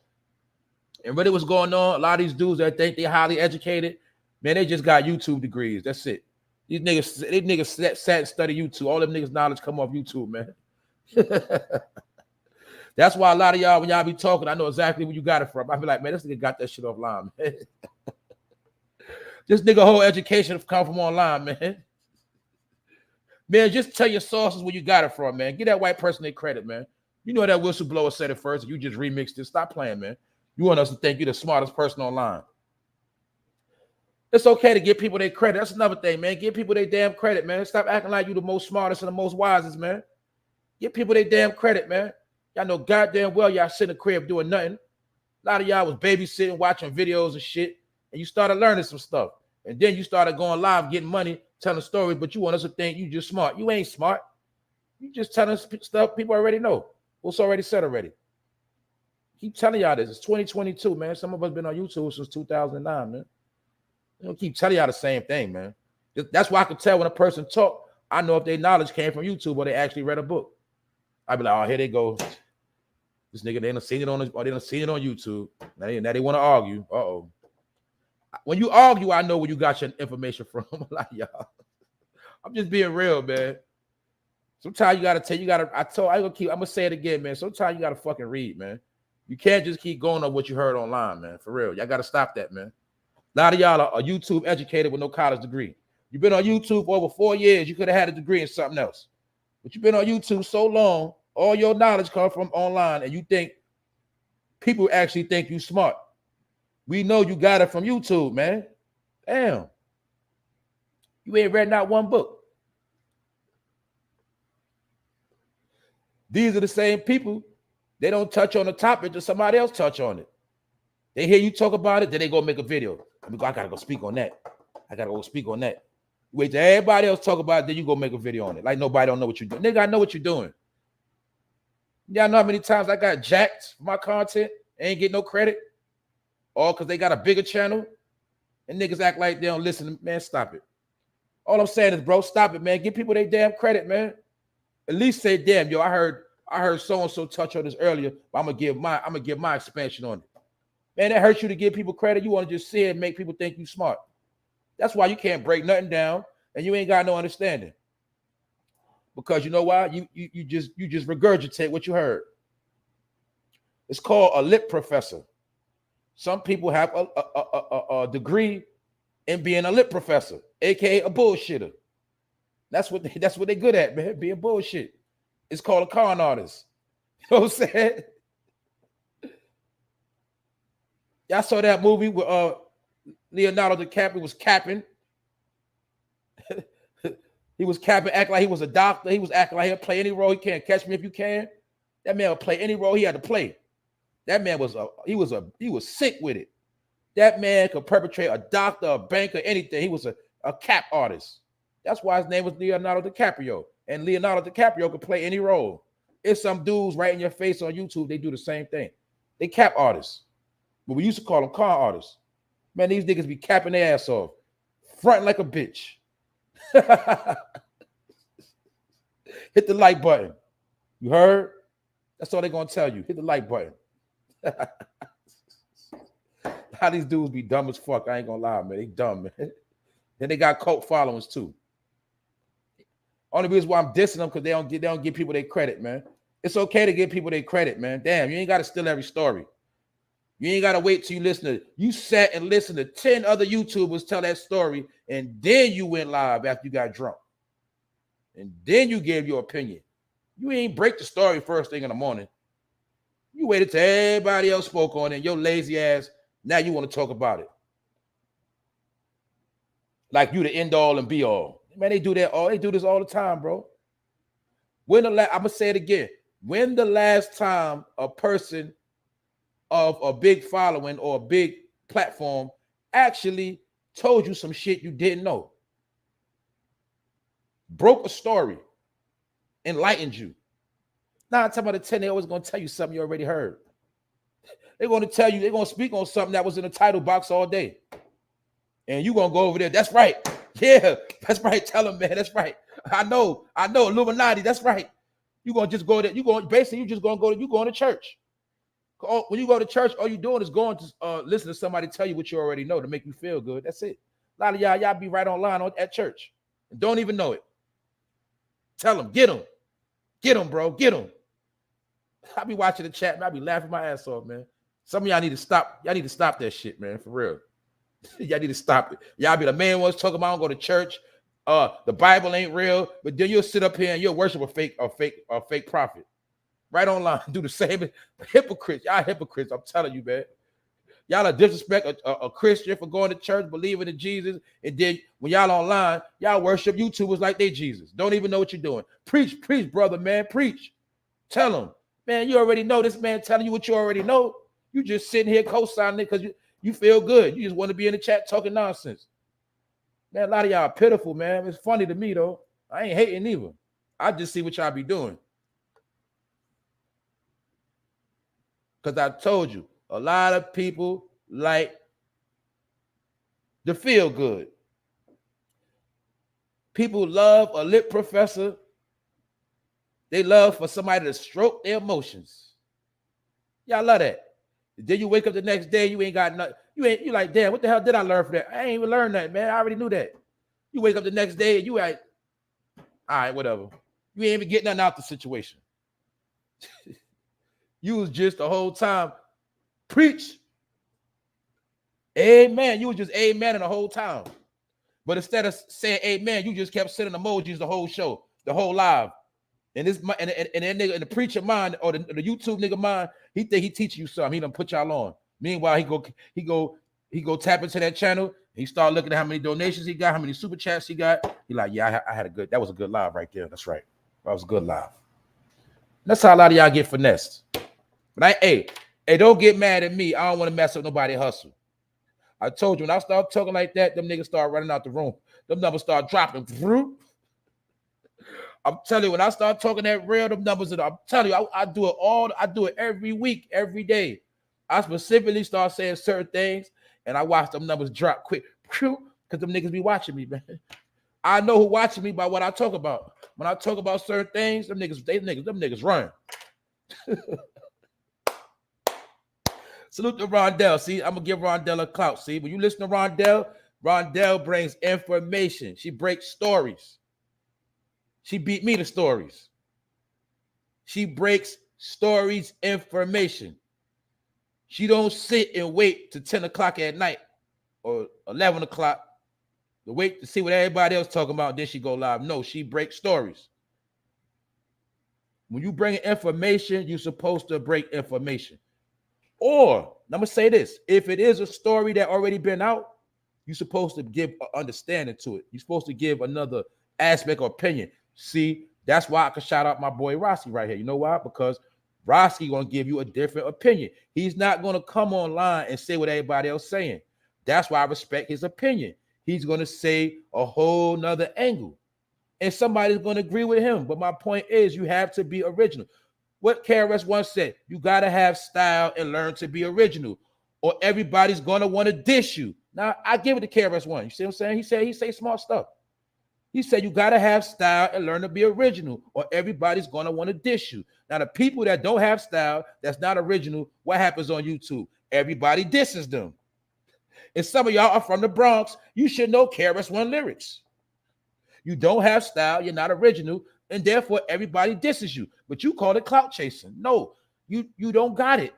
And really what's going on, a lot of these dudes that think they're highly educated, man, they just got YouTube degrees. That's it. These niggas sat and study YouTube. All them niggas' knowledge come off YouTube, man. That's why a lot of y'all, when y'all be talking, I know exactly where you got it from. I be like, man, this nigga got that shit offline, man. This nigga whole education come from online, man. Man, just tell your sources where you got it from, man. Give that white person their credit, man. You know that whistleblower said it first. You just remixed it. Stop playing, man. You want us to think you're the smartest person online. It's okay to give people their credit. That's another thing, man. Give people their damn credit, man. Stop acting like you the most smartest and the most wisest, man. Give people their damn credit, man. Y'all know goddamn well y'all sit in the crib doing nothing. A lot of y'all was babysitting, watching videos and shit, and you started learning some stuff. And then you started going live, getting money, telling stories, but you want us to think you just smart. You ain't smart. You just telling stuff people already know. What's already said already. Keep telling y'all this. It's 2022, man. Some of us been on YouTube since 2009, man. You don't keep telling y'all the same thing, man. That's why I can tell when a person talk, I know if their knowledge came from YouTube or they actually read a book. I'd be like, oh, here they go. This nigga, they done seen it on YouTube. Now they want to argue. Uh-oh. When you argue, I know where you got your information from. Like, y'all. I'm just being real, man. Sometimes you gotta I'm gonna say it again, man. Sometimes you gotta fucking read, man. You can't just keep going on what you heard online, man. For real. Y'all gotta stop that, man. A lot of y'all are YouTube educated with no college degree. You've been on YouTube for over 4 years. You could have had a degree in something else. But you've been on YouTube so long, all your knowledge comes from online, and you think people actually think you smart. We know you got it from YouTube, man. Damn. You ain't read not one book. These are the same people. They don't touch on the topic, just somebody else touch on it. They hear you talk about it, then they go make a video. I gotta go speak on that. I gotta go speak on that. Wait till everybody else talk about it, then you go make a video on it. Like nobody don't know what you're doing. Nigga, I know what you're doing. Y'all know how many times I got jacked for my content and ain't get no credit? All because they got a bigger channel and niggas act like they don't listen. Man, stop it. All I'm saying is, bro, stop it, man. Give people their damn credit, man. At least say, damn, yo, I heard so-and-so touch on this earlier, but I'm gonna give my expansion on it. Man, that hurts you to give people credit. You want to just say it and make people think you smart. That's why you can't break nothing down and you ain't got no understanding. Because you know why? You just regurgitate what you heard. It's called a lip professor. Some people have a degree in being a lip professor, aka a bullshitter. That's what they're good at, man. Being bullshit. It's called a con artist. You know what I'm saying? Y'all saw that movie where Leonardo DiCaprio was capping. He was capping, acting like he was a doctor. He was acting like he'll play any role. He can't catch me if you can. That man would play any role he had to play. That man was sick with it. That man could perpetrate a doctor, a banker, anything. He was a cap artist. That's why his name was Leonardo DiCaprio. And Leonardo DiCaprio could play any role. It's some dudes right in your face on YouTube. They do the same thing. They cap artists. But we used to call them con artists. Man, these niggas be capping their ass off. Fronting like a bitch. Hit the like button. You heard? That's all they're going to tell you. Hit the like button. How these dudes be dumb as fuck. I ain't going to lie, man. They dumb, man. Then they got cult followings too. Only reason why I'm dissing them because they don't give people their credit, man. It's okay to give people their credit, man. Damn, you ain't got to steal every story. You ain't got to wait till you listen to it. You sat and listened to 10 other YouTubers tell that story, and then you went live after you got drunk. And then you gave your opinion. You ain't break the story first thing in the morning. You waited till everybody else spoke on it. Your lazy ass, now you want to talk about it. Like you the end all and be all. Man, they do that all. They do this all the time, bro. I'm gonna say it again. When the last time a person of a big following or a big platform actually told you some shit you didn't know? Broke a story, enlightened you. Now, I'm talking about the 10, they always gonna tell you something you already heard. They're gonna tell you, they're gonna speak on something that was in the title box all day. And you gonna go over there. That's right. Yeah, that's right. Tell them, man. That's right. I know, Illuminati. That's right. You gonna just go there. You just going to church. When you go to church, all you doing is going to listen to somebody tell you what you already know to make you feel good. That's it. A lot of y'all be right online at church and don't even know it. Tell them, get them, bro, get them. I be watching the chat, man. I be laughing my ass off, man. Some of y'all need to stop. Y'all need to stop that shit, man, for real. Y'all need to stop it. Y'all be the man was talking about, I don't go to church. The Bible ain't real, but then you'll sit up here and you'll worship a fake prophet. Right online, do the same. Hypocrites, y'all hypocrites. I'm telling you, man. Y'all are disrespect a Christian for going to church, believing in Jesus, and then when y'all online, y'all worship YouTubers like they Jesus. Don't even know what you're doing. Preach, brother, man, preach. Tell them, man. You already know this man telling you what you already know. You just sitting here co-signing it because you feel good. You just want to be in the chat talking nonsense. Man, a lot of y'all are pitiful, man. It's funny to me though. I ain't hating either. I just see what y'all be doing. Because I told you, a lot of people like to feel good. People love a lit professor. They love for somebody to stroke their emotions. Y'all love that. Then you wake up the next day, you ain't got nothing. You like, damn, what the hell did I learn from that? I ain't even learned that, man. I already knew that. You wake up the next day and you like, all right, whatever. You ain't even getting nothing out the situation. You was just the whole time preach. Amen. You was just amen the whole time. But instead of saying amen, you just kept sending emojis the whole show, the whole live. And this and that nigga in the preacher mind or the YouTube nigga mind, he think he teaching you something. He done put y'all on. Meanwhile, he go tap into that channel. He start looking at how many donations he got, how many super chats he got. He like, yeah, I had that was a good live right there. That's right. That was a good live. That's how a lot of y'all get finessed. But hey, don't get mad at me. I don't want to mess up nobody's hustle. I told you, when I start talking like that, them niggas start running out the room. Them numbers start dropping. I'm telling you, when I start talking that real, them numbers, I'm telling you, I do it all. I do it every week, every day. I specifically start saying certain things, and I watch them numbers drop quick. Because them niggas be watching me, man. I know who watching me by what I talk about. When I talk about certain things, them niggas run. Salute to Rondell. See, I'm gonna give Rondell a clout. See, when you listen to Rondell brings information. She breaks stories. She beat me to stories. She breaks stories, information. She don't sit and wait till 10 o'clock at night or 11 o'clock to wait to see what everybody else talking about. Then she go live. No, she breaks stories. When you bring information, you're supposed to break information. Or, I'm going to say this, if it is a story that already been out, you're supposed to give an understanding to it. You're supposed to give another aspect or opinion. See, that's why I can shout out my boy Rossi right here. You know why? Because Rossi going to give you a different opinion. He's not going to come online and say what everybody else saying. That's why I respect his opinion. He's going to say a whole nother angle. And somebody's going to agree with him. But my point is, you have to be original. What KRS once said, you got to have style and learn to be original, or everybody's going to want to diss you. Now, I give it to KRS One. You see what I'm saying? He say smart stuff. He said, you got to have style and learn to be original, or everybody's going to want to diss you. Now, the people that don't have style, that's not original, what happens on YouTube? Everybody disses them. And some of y'all are from the Bronx. You should know KRS One lyrics. You don't have style, you're not original, and therefore everybody disses you. But you call it clout chasing. No, you don't got it.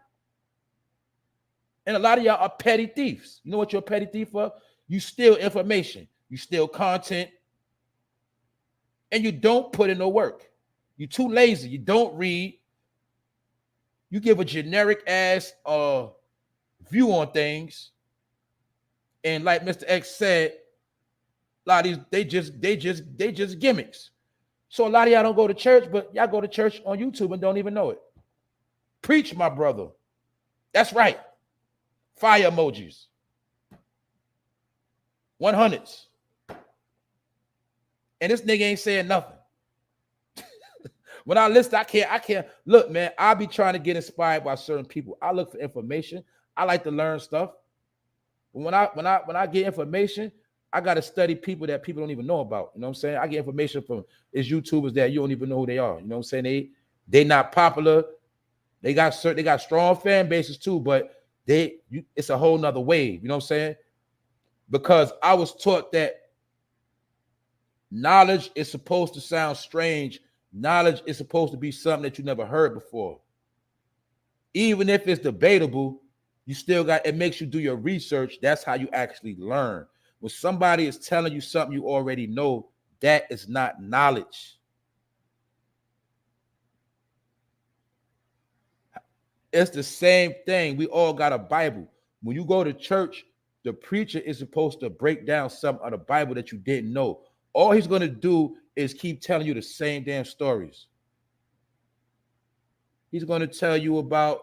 And a lot of y'all are petty thieves. You know what you're a petty thief for? You steal information, you steal content, and you don't put in no work. You're too lazy. You don't read. You give a generic ass view on things. And like Mr. X said, a lot of these, they just gimmicks. So a lot of y'all don't go to church, but y'all go to church on YouTube and don't even know it. Preach, my brother. That's right. Fire emojis. 100s. And this nigga ain't saying nothing. When I listen, I can't. Look, man, I be trying to get inspired by certain people. I look for information. I like to learn stuff. When I get information, I got to study people that people don't even know about. You know what I'm saying? I get information from YouTubers that you don't even know who they are. You know what I'm saying? They not popular. They got strong fan bases too, but it's a whole nother wave. You know what I'm saying? Because I was taught that knowledge is supposed to sound strange. Knowledge is supposed to be something that you never heard before. Even if it's debatable, you still got, it makes you do your research. That's how you actually learn. When somebody is telling you something you already know, that is not knowledge. It's the same thing. We all got a Bible. When you go to church, the preacher is supposed to break down some of the Bible that you didn't know. All he's going to do is keep telling you the same damn stories. He's going to tell you about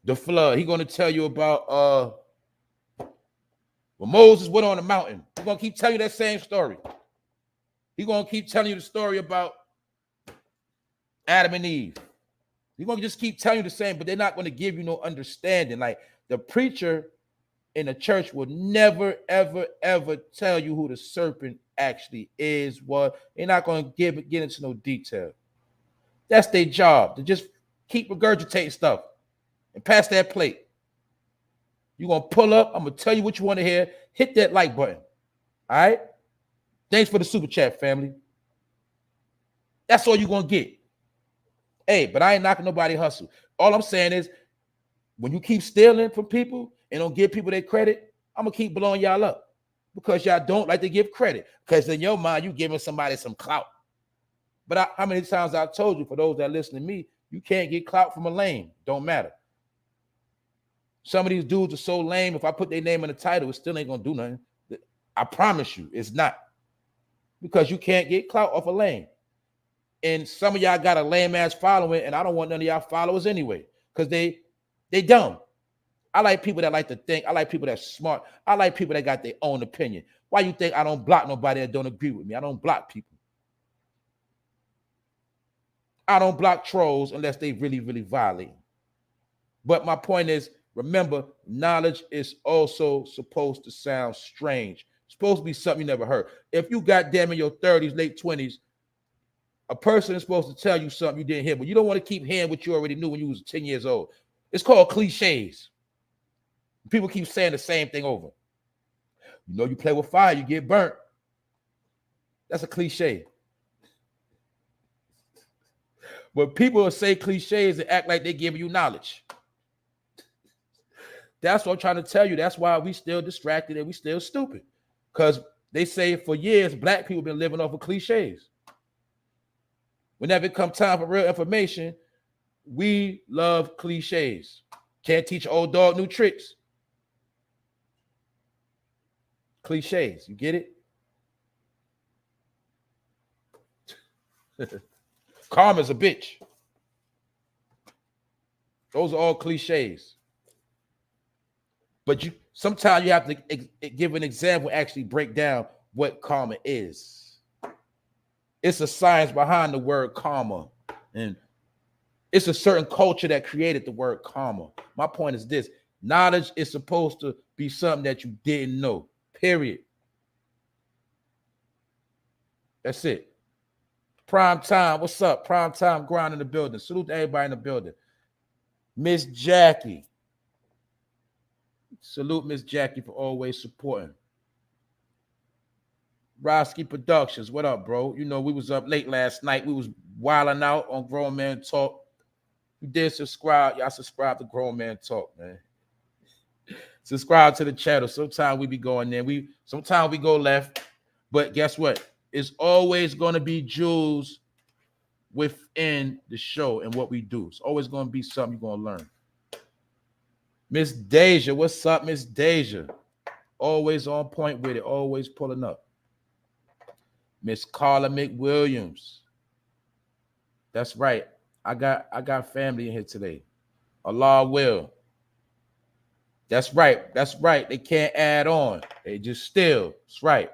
the flood. He's going to tell you about when Moses went on the mountain. He's going to keep telling you that same story. He's going to keep telling you the story about Adam and Eve. He's going to just keep telling you the same, but they're not going to give you no understanding. Like the preacher in the church will never, ever, ever tell you who the serpent actually is. What they're not going to get into no detail. That's their job, to just keep regurgitating stuff and pass that plate. You're going to pull up. I'm going to tell you what you want to hear. Hit that like button. All right? Thanks for the super chat, family. That's all you're going to get. Hey, but I ain't knocking nobody hustle. All I'm saying is when you keep stealing from people and don't give people their credit, I'm going to keep blowing y'all up because y'all don't like to give credit because in your mind, you giving somebody some clout. But how many times I've told you, for those that listen to me, you can't get clout from a lame. Don't matter. Some of these dudes are so lame, if I put their name in the title, it still ain't going to do nothing. I promise you, it's not. Because you can't get clout off a lame. And some of y'all got a lame-ass following, and I don't want none of y'all followers anyway, because they dumb. I like people that like to think. I like people that's smart. I like people that got their own opinion. Why you think I don't block nobody that don't agree with me? I don't block people. I don't block trolls unless they really, really violate. But my point is, remember, knowledge is also supposed to sound strange. It's supposed to be something you never heard. If you goddamn in your 30s, late 20s, a person is supposed to tell you something you didn't hear, but you don't want to keep hearing what you already knew when you was 10 years old. It's called cliches. People keep saying the same thing over. You know, you play with fire, you get burnt. That's a cliche. But people will say cliches and act like they're giving you knowledge. That's what I'm trying to tell you. That's why we still distracted and we still stupid. Because they say for years, black people been living off of cliches. Whenever it comes time for real information, we love cliches. Can't teach old dog new tricks. Cliches, you get it? Karma's a bitch. Those are all cliches. But sometimes you have to give an example, actually break down what karma is. It's a science behind the word karma. And it's a certain culture that created the word karma. My point is this. Knowledge is supposed to be something that you didn't know. Period. That's it. Prime time. What's up? Prime time grind in the building. Salute to everybody in the building. Miss Jackie. Salute Miss Jackie for always supporting. Roski Productions. What up, bro? You know, we was up late last night. We was wilding out on Grown Man Talk. You did subscribe. Y'all subscribe to Grown Man Talk, man. Subscribe to the channel. Sometimes we be going there. Sometimes we go left. But guess what? It's always going to be jewels within the show and what we do. It's always going to be something you're going to learn. Miss Deja, what's up, Miss Deja? Always on point with it. Always pulling up. Miss Carla McWilliams. That's right. I got family in here today. Allah will. That's right. That's right. They can't add on. They just steal. That's right.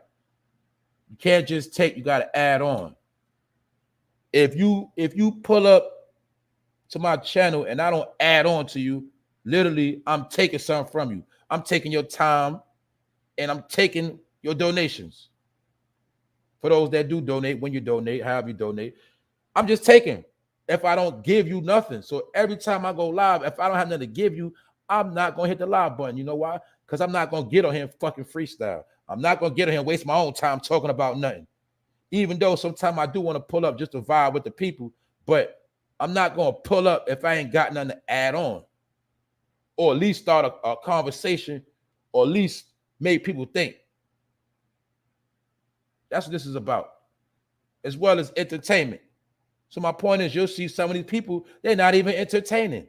You can't just take, you got to add on. If you pull up to my channel and I don't add on to you, literally, I'm taking something from you. I'm taking your time and I'm taking your donations. For those that do donate, when you donate, however you donate, I'm just taking. if I don't give you nothing. So every time I go live, if I don't have nothing to give you, I'm not going to hit the live button. You know why? Because I'm not going to get on here and fucking freestyle. I'm not going to get on here and waste my own time talking about nothing. Even though sometimes I do want to pull up just to vibe with the people, but I'm not going to pull up if I ain't got nothing to add on, or at least start a conversation, or at least make people think. That's what this is about, as well as entertainment. So my point is, you'll see some of these people, they're not even entertaining.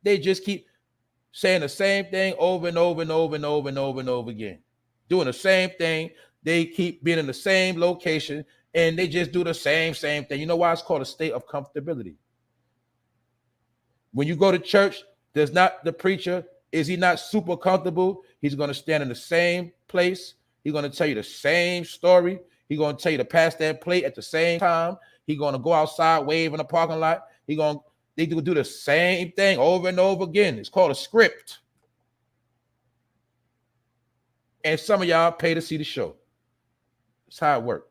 They just keep saying the same thing over and over and over and over and over and over again, doing the same thing. They keep being in the same location, and they just do the same thing. You know why? It's called a state of comfortability. When you go to church, does not the preacher, is he not super comfortable? He's going to stand in the same place. He's going to tell you the same story. He's going to tell you to pass that plate at the same time. He's going to go outside, wave in the parking lot. They do the same thing over and over again. It's called a script. And some of y'all pay to see the show. That's how it works.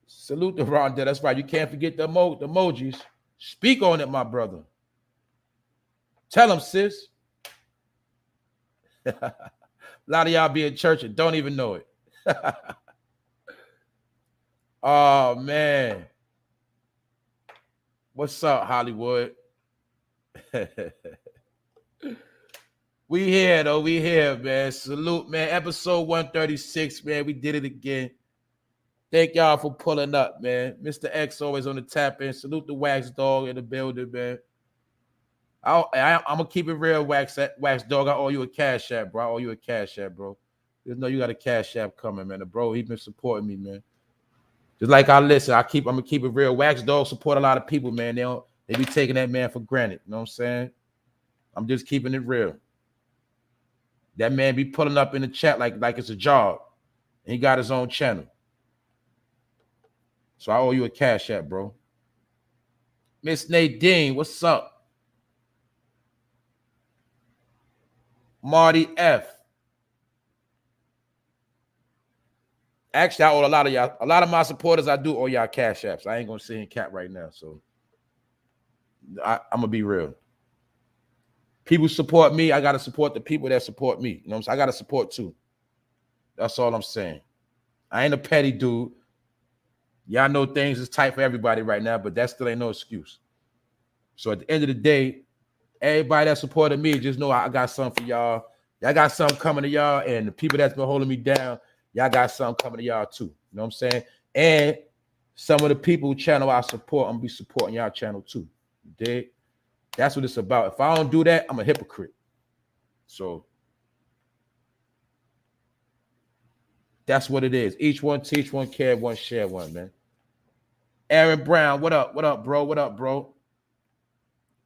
Salute to Rondell. That's right. You can't forget the emojis. Speak on it, my brother. Tell him, sis. A lot of y'all be in church and don't even know it. Oh, man. What's up, Hollywood? We here, though. We here, man. Salute, man. Episode 136, man. We did it again. Thank y'all for pulling up, man. Mr. X always on the tap in. Salute the Wax Dog in the building, man. I'm going to keep it real, Wax Dog. I owe you a cash app, bro. I owe you a cash app, bro. Just know you got a cash app coming, man. The bro, he been supporting me, man. Just like I listen, I'm going to keep it real. Wax Dog support a lot of people, man. They be taking that man for granted. You know what I'm saying? I'm just keeping it real. That man be pulling up in the chat like it's a job. And he got his own channel. So I owe you a cash app, bro. Miss Nadine, what's up? Marty F. Actually, I owe a lot of y'all, a lot of my supporters, I do owe y'all cash apps. I ain't going to sit in cap right now. So I'm going to be real. People support me. I got to support the people that support me. You know what I'm saying? I got to support too. That's all I'm saying. I ain't a petty dude. Y'all know things is tight for everybody right now, but that still ain't no excuse. So at the end of the day, everybody that supported me, just know I got something for y'all. Y'all got something coming to y'all, and the people that's been holding me down, y'all got something coming to y'all too. You know what I'm saying? And some of the people who channel I support, I'm gonna be supporting y'all channel too. You dig? That's what it's about. If I don't do that, I'm a hypocrite. So that's what it is. Each one teach one, care one, share one, man. Aaron Brown, what up? What up, bro? What up, bro?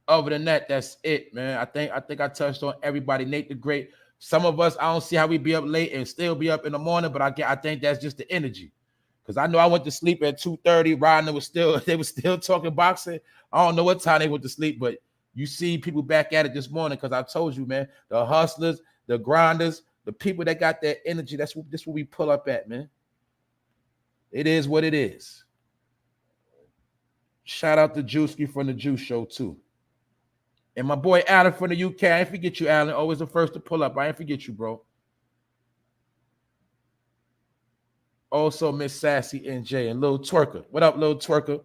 Other than that, that's it, man. I think I touched on everybody. Nate the Great. Some of us, I don't see how we be up late and still be up in the morning, but I think that's just the energy. Because I know I went to sleep at 2:30. Rodney was still, they were still talking boxing. I don't know what time they went to sleep, but you see people back at it this morning because I told you, man, the hustlers, the grinders, the people that got that energy, that's what we pull up at, man. It is what it is. Shout out to Juicy from the Juice Show, too. And my boy Alan from the UK. I ain't forget you, Alan. Always the first to pull up. I ain't forget you, bro. Also, Miss Sassy NJ and Lil Twerker. What up, Lil Twerker?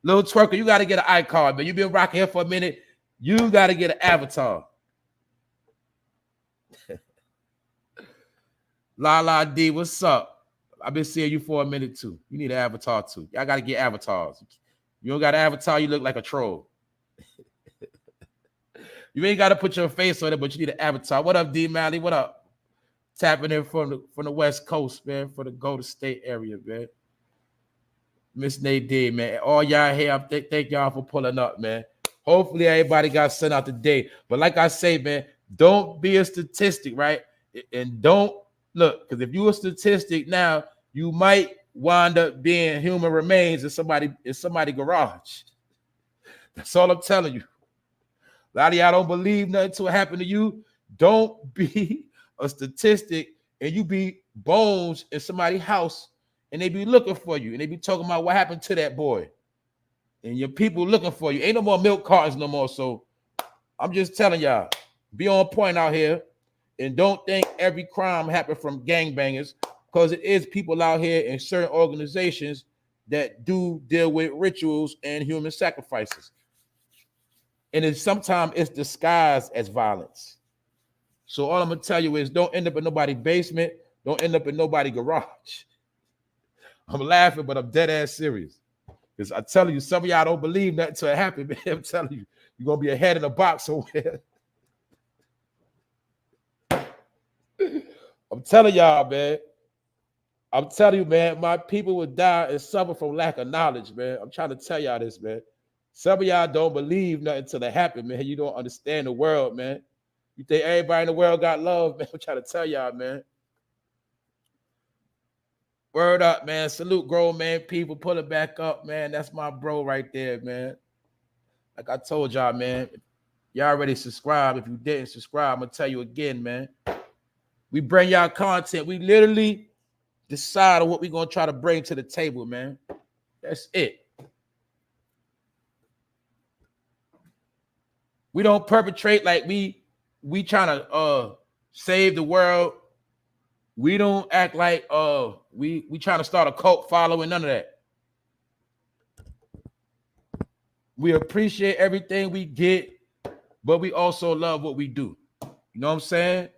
Lil Twerker, you got to get an icon, man. You've been rocking here for a minute. You got to get an avatar. La D, what's up? I've been seeing you for a minute, too. You need an avatar, too. Y'all got to get avatars. You don't got an avatar, you look like a troll. You ain't got to put your face on it, but you need an avatar. What up, D Malley? What up? Tapping in from the West Coast, man, for the Golden State area, man. Miss Nadine, man. All y'all here, thank y'all for pulling up, man. Hopefully everybody got sent out today. But like I say, man, don't be a statistic, right? And don't look, because if you a statistic now, you might wind up being human remains in somebody garage. That's all I'm telling you. A lot of y'all don't believe nothing till it happened to you. Don't be a statistic and you be bones in somebody's house and they be looking for you and they be talking about what happened to that boy. and your people looking for you. Ain't no more milk cartons no more. So I'm just telling y'all, be on point out here, and don't think every crime happened from gangbangers, because it is people out here in certain organizations that do deal with rituals and human sacrifices. And then sometimes it's disguised as violence. So all I'm gonna tell you is don't end up in nobody's basement, don't end up in nobody's garage. I'm laughing, but I'm dead ass serious. Because I'm telling you, some of y'all don't believe that until it happened, man. I'm telling you, you're gonna be ahead in the box somewhere. I'm telling y'all, man. I'm telling you, man, my people would die and suffer from lack of knowledge, man. I'm trying to tell y'all this, man. Some of y'all don't believe nothing until it happened, man. You don't understand the world, man. You think everybody in the world got love, man. I'm trying to tell y'all, man. Word up, man. Salute grown man people. Pull it back up, man. That's my bro right there, man. Like I told y'all, man. Y'all already subscribed. If you didn't subscribe, I'm going to tell you again, man. We bring y'all content. We literally decide on what we're going to try to bring to the table, man. That's it. We don't perpetrate like we trying to save the world. We don't act like we trying to start a cult following, none of that. We appreciate everything we get, but we also love what we do. You know what I'm saying?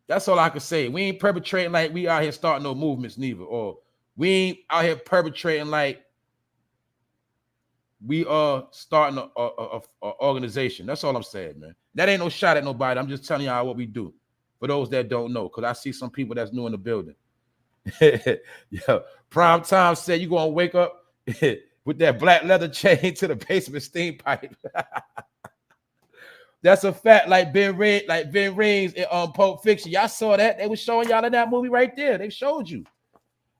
That's all I can say. We ain't perpetrating like we out here starting no movements neither, or we ain't out here perpetrating like we are starting a organization. That's all I'm saying, man. That ain't no shot at nobody. I'm just telling y'all what we do for those that don't know, because I see some people that's new in the building. Yo, Prime Time said you gonna wake up with that black leather chain to the basement steam pipe. That's a fact. Like Ben Rings in Pulp Fiction. Y'all saw that. They were showing y'all in that movie right there. They showed you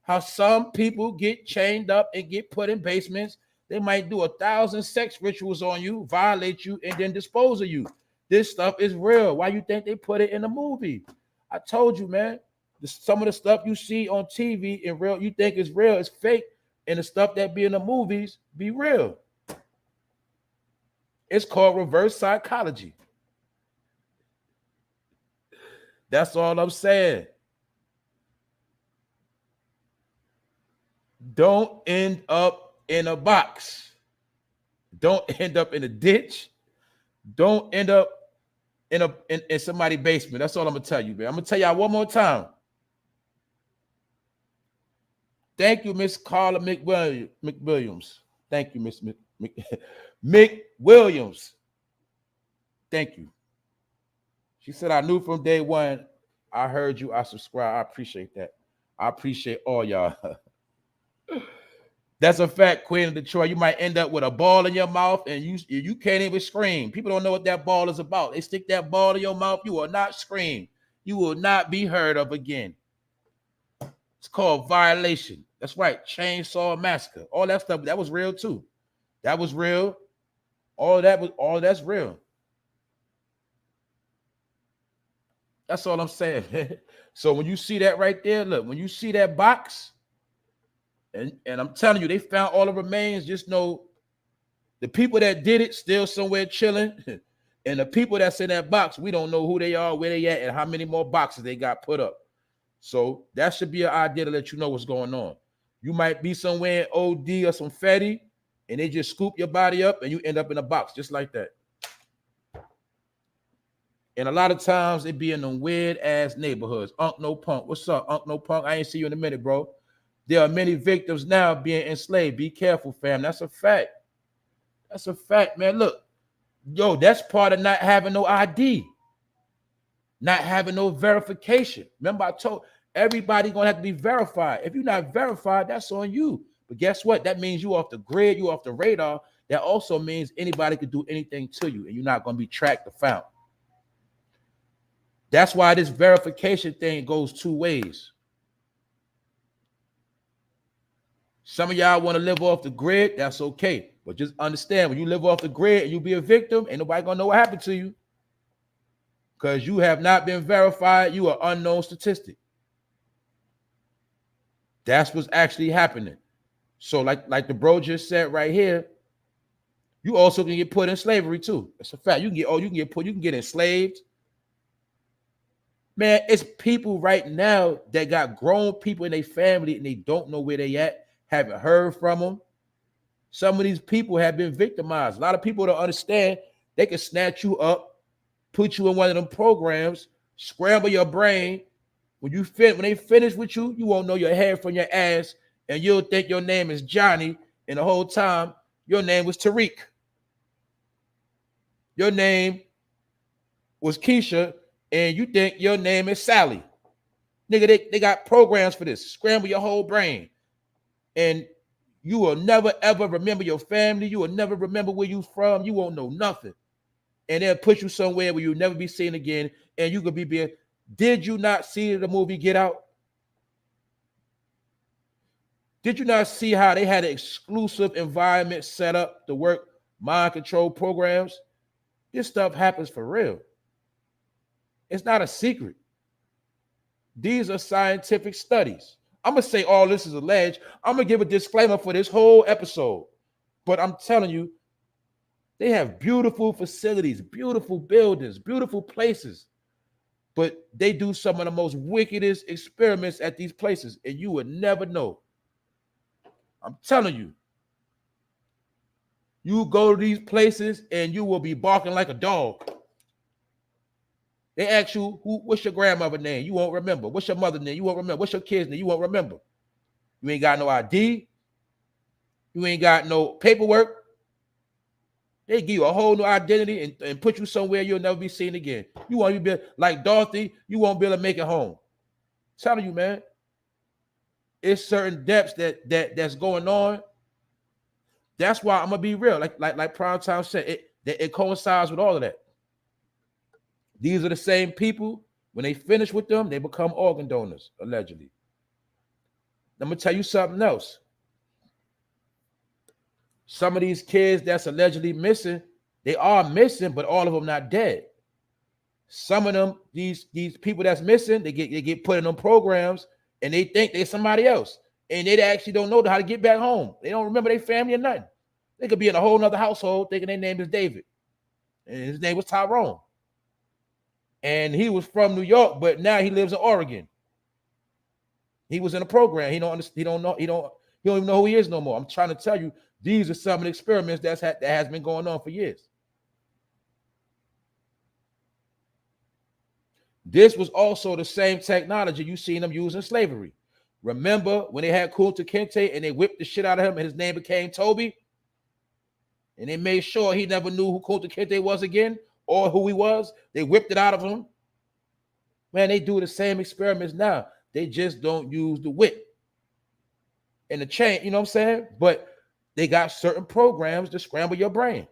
how some people get chained up and get put in basements. They might do 1,000 sex rituals on you, violate you, and then dispose of you. This stuff is real. Why you think they put it in the movie? I told you, man. Some of the stuff you see on TV in real, you think is real, it's fake, and the stuff that be in the movies be real. It's called reverse psychology. That's all I'm saying. Don't end up in a box. Don't end up in a ditch. Don't end up in somebody's basement. That's all I'm gonna tell you, man. I'm gonna tell y'all one more time. Thank you, Miss Carla McWilliams. Thank you, Miss McWilliams. Thank you. She said, I knew from day one. I heard you. I subscribe. I appreciate that. I appreciate all y'all. That's a fact, Queen of Detroit. You might end up with a ball in your mouth and you can't even scream. People don't know what that ball is about. They stick that ball in your mouth. You will not scream. You will not be heard of again. It's called violation. That's right. Chainsaw Massacre. All that stuff, that was real too. That was real. All that's real. That's all I'm saying. So when you see that right there, look, when you see that box, and I'm telling you, they found all the remains, just know the people that did it still somewhere chilling. And the people that's in that box, we don't know who they are, where they at, and how many more boxes they got put up. So that should be an idea to let you know what's going on. You might be somewhere in OD or some fatty, and they just scoop your body up and you end up in a box just like that. And a lot of times it be in them weird ass neighborhoods. Unc No Punk. What's up, Unc No Punk? I ain't see you in a minute, bro. There are many victims now being enslaved. Be careful, fam. That's a fact. That's a fact, man. Look, yo, that's part of not having no ID. Not having no verification. Remember, I told everybody gonna have to be verified. If you're not verified, that's on you. But guess what? That means you off the grid, you off the radar. That also means anybody could do anything to you, and you're not gonna be tracked or found. That's why this verification thing goes two ways. Some of y'all want to live off the grid, that's okay. But just understand, when you live off the grid and you be a victim, ain't nobody gonna know what happened to you. Because you have not been verified, you are unknown statistic. That's what's actually happening. So like the bro just said right here, you also can get put in slavery too. It's a fact. You can get enslaved. Man, it's people right now that got grown people in their family and they don't know where they at, haven't heard from them. Some of these people have been victimized. A lot of people don't understand. They can snatch you up, put you in one of them programs, scramble your brain. When they finish with you, you won't know your head from your ass, and you'll think your name is Johnny, and the whole time your name was Tariq. Your name was Keisha, and you think your name is Sally. Nigga, they got programs for this. Scramble your whole brain. And you will never, ever remember your family. You will never remember where you from. You won't know nothing. And they'll put you somewhere where you'll never be seen again. And you could be being, did you not see the movie Get Out? Did you not see how they had an exclusive environment set up to work mind control programs? This stuff happens for real. It's not a secret. These are scientific studies. I'm going to say all this is alleged. I'm going to give a disclaimer for this whole episode. But I'm telling you, they have beautiful facilities, beautiful buildings, beautiful places. But they do some of the most wickedest experiments at these places, and you would never know. I'm telling you. You go to these places, and you will be barking like a dog. They ask you, what's your grandmother's name? You won't remember. What's your mother's name? You won't remember. What's your kid's name? You won't remember. You ain't got no ID. You ain't got no paperwork. They give you a whole new identity and put you somewhere you'll never be seen again. You won't be like Dorothy. You won't be able to make it home. I'm telling you, man. It's certain depths that's going on. That's why I'm gonna be real. Like Primetime said, it coincides with all of that. These are the same people. When they finish with them, they become organ donors, allegedly. I'm going to tell you something else. Some of these kids that's allegedly missing, they are missing, but all of them not dead. Some of them, these people that's missing, they get put in them programs, and they think they're somebody else. And they actually don't know how to get back home. They don't remember their family or nothing. They could be in a whole nother household thinking their name is David. And his name was Tyrone. And he was from New York, but now he lives in Oregon. He was in a program. He don't even know who he is no more. I'm trying to tell you, these are some of the experiments that has been going on for years. This was also the same technology you seen them use in slavery. Remember when they had Kunta Kinte and they whipped the shit out of him and his name became Toby? And they made sure he never knew who Kunta Kinte was again or who he was. They whipped it out of him. Man, they do the same experiments now. They just don't use the whip and the chain, you know what I'm saying? But they got certain programs to scramble your brain.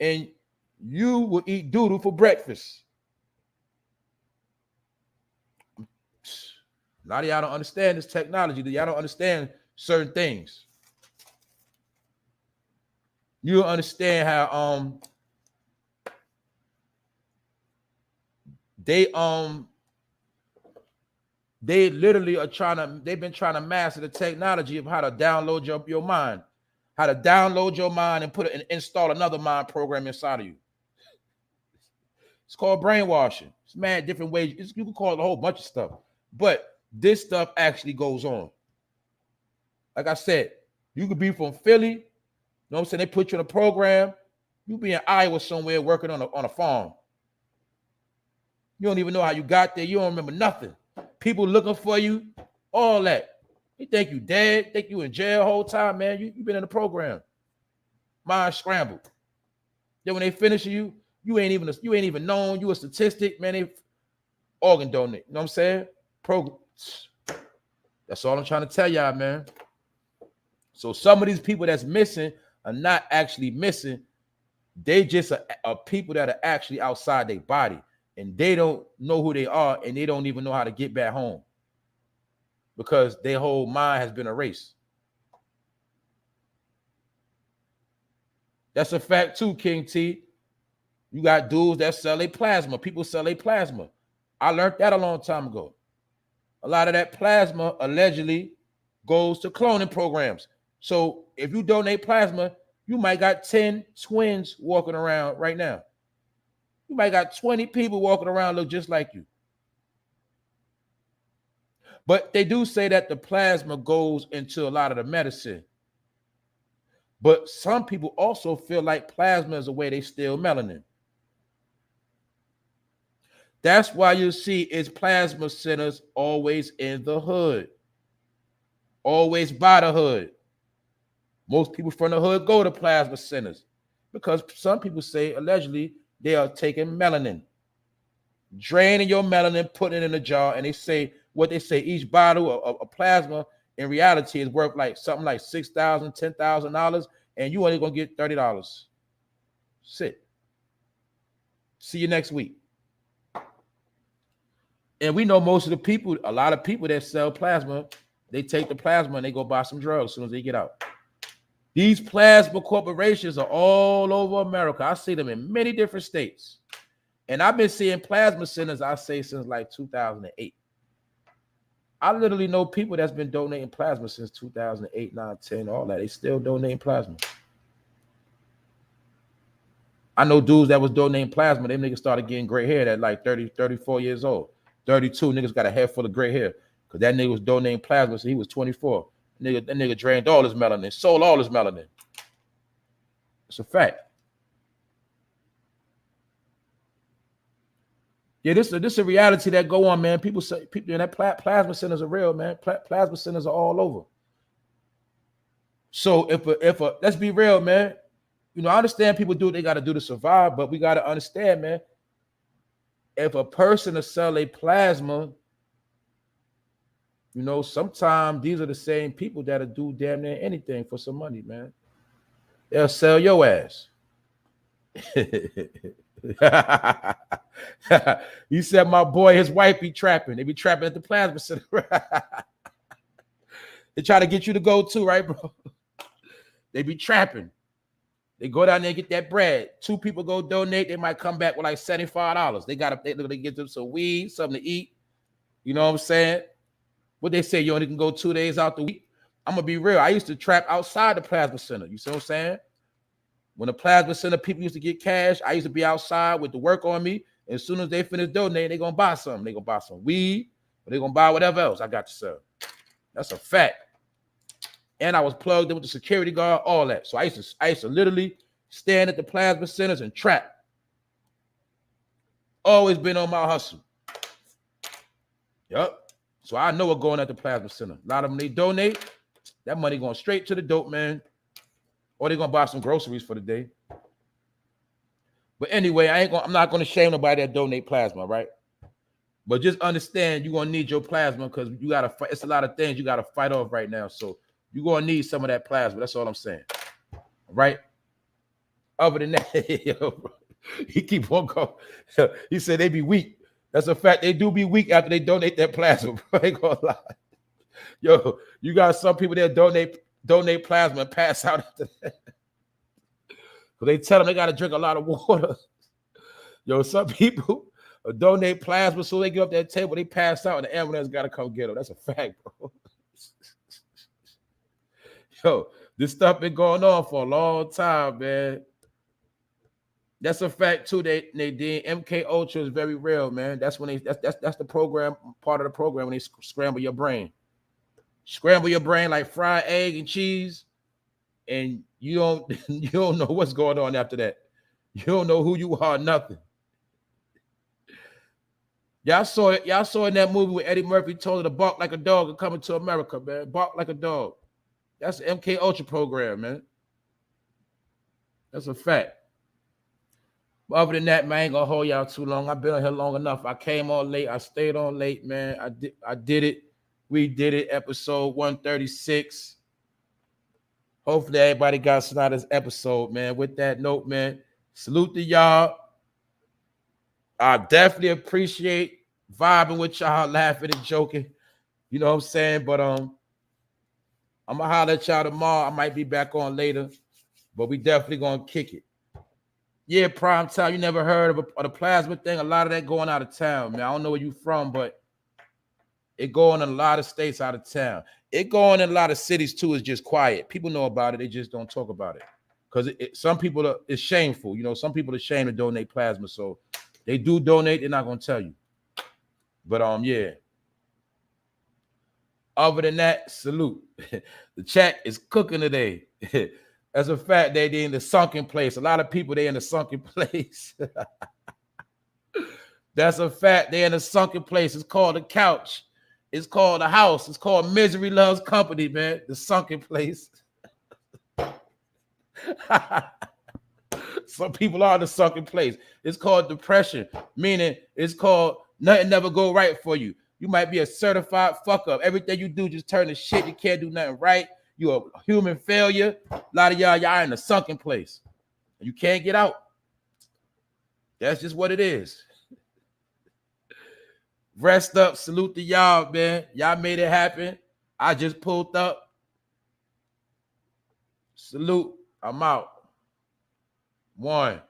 And you will eat doodle for breakfast. A lot of y'all don't understand this technology. Y'all don't understand certain things. You don't understand how they literally they've been trying to master the technology of how to download your mind, how to download your mind and install another mind program inside of you. It's called brainwashing. It's mad different ways. You can call it a whole bunch of stuff, but this stuff actually goes on. Like I said, you could be from Philly, you know what I'm saying? They put you in a program, you be in Iowa somewhere working on a farm. You don't even know how you got there. You don't remember nothing. People looking for you, all that. They think you dead, think you in jail the whole time, man. You been in the program. Mind scrambled. Then when they finish you ain't even known. You a statistic, man. They organ donate. You know what I'm saying? That's all I'm trying to tell y'all, man. So some of these people that's missing are not actually missing. They just are people that are actually outside their body. And they don't know who they are, and they don't even know how to get back home because their whole mind has been erased. That's a fact too, King T. You got dudes that sell their plasma. People sell their plasma. I learned that a long time ago. A lot of that plasma, allegedly, goes to cloning programs. So if you donate plasma, you might got 10 twins walking around right now. You might got 20 people walking around look just like you. But they do say that the plasma goes into a lot of the medicine. But some people also feel like plasma is a way they steal melanin. That's why you see it's plasma centers always in the hood. Always by the hood. Most people from the hood go to plasma centers because some people say allegedly they are taking melanin, draining your melanin, putting it in a jar, and they say what they say each bottle of plasma in reality is worth like something like $6,000, $10,000, and you only gonna get $30. Sit. See you next week. And we know most of the people, a lot of people that sell plasma, they take the plasma and they go buy some drugs as soon as they get out. These plasma corporations are all over America. I see them in many different states. And I've been seeing plasma centers, I say, since like 2008. I literally know people that's been donating plasma since 2008, 9, 10, all that. They still donating plasma. I know dudes that was donating plasma. Them niggas started getting gray hair at like 30, 34 years old. 32 niggas got a head full of gray hair because that nigga was donating plasma so he was 24. That nigga drained all his melanin, sold all his melanin. It's a fact. Yeah, this is a reality that go on, man. People say people in that plasma centers are real, man. Plasma centers are all over. So if let's be real, man. You know, I understand people do what they got to do to survive, but we got to understand, man. If a person to sell a plasma, you know, sometimes these are the same people that'll do damn near anything for some money, man. They'll sell your ass. He said, my boy, his wife be trapping. They be trapping at the plasma center. They try to get you to go too, right, bro? They be trapping. They go down there and get that bread. 2 people go donate. They might come back with like $75. They get them some weed, something to eat. You know what I'm saying? What they say, you only can go 2 days out the week. I'm going to be real. I used to trap outside the plasma center. You see what I'm saying? When the plasma center people used to get cash, I used to be outside with the work on me. And as soon as they finish donating, they're going to buy something. They're going to buy some weed, or they're going to buy whatever else I got to sell. That's a fact. And I was plugged in with the security guard, all that. So I used to literally stand at the plasma centers and trap. Always been on my hustle. Yup. So I know what's going at the plasma center. A lot of them, they donate. That money going straight to the dope man. Or they're going to buy some groceries for the day. But anyway, I'm not going to shame nobody that donate plasma, right? But just understand you're going to need your plasma because you got to fight. It's a lot of things you got to fight off right now. So you're going to need some of that plasma. That's all I'm saying. Right? Other than that, yo, he keep on going. He said they be weak. That's a fact. They do be weak after they donate that plasma. I ain't gonna lie. Yo, you got some people that donate plasma and pass out after that. So they tell them they got to drink a lot of water. Yo, some people donate plasma so they get up that table, they pass out and the ambulance got to come get them. That's a fact, bro. Yo, this stuff been going on for a long time, man. That's a fact too. Nadine, MK Ultra is very real, man. That's when that's the program, part of the program when they scramble your brain. Scramble your brain like fried egg and cheese, and you don't know what's going on after that. You don't know who you are, nothing. Y'all saw it. Y'all saw in that movie where Eddie Murphy told her to bark like a dog and coming to America, man. Bark like a dog. That's the MK Ultra program, man. That's a fact. Other than that, man, I ain't gonna hold y'all too long. I've been on here long enough. I came on late. I stayed on late, man. I did it. We did it. Episode 136. Hopefully everybody got some out of this episode, man. With that note, man, salute to y'all. I definitely appreciate vibing with y'all, laughing and joking. You know what I'm saying? But I'm gonna holler at y'all tomorrow. I might be back on later, but we definitely gonna kick it. Yeah, prime time. You never heard of the plasma thing? A lot of that going out of town, man. I don't know where you from, but it going in a lot of states out of town. It go on in a lot of cities too. It's just quiet. People know about it. They just don't talk about it. Because some people it's shameful. You know, some people are ashamed to donate plasma. So they do donate. They're not going to tell you. But yeah. Other than that, salute. The chat is cooking today. As a fact, they in the sunken place. A lot of people, they in the sunken place. That's a fact. They're in a sunken place. It's called a couch. It's called a house. It's called Misery Loves Company, man. The sunken place. Some people are in the sunken place. It's called depression, meaning it's called nothing never go right for you. You might be a certified fuck up. Everything you do just turn to shit. You can't do nothing right. You're a human failure. A lot of y'all in a sunken place. You can't get out. That's just what it is. Rest up. Salute to y'all, man. Y'all made it happen. I just pulled up. Salute. I'm out. 1.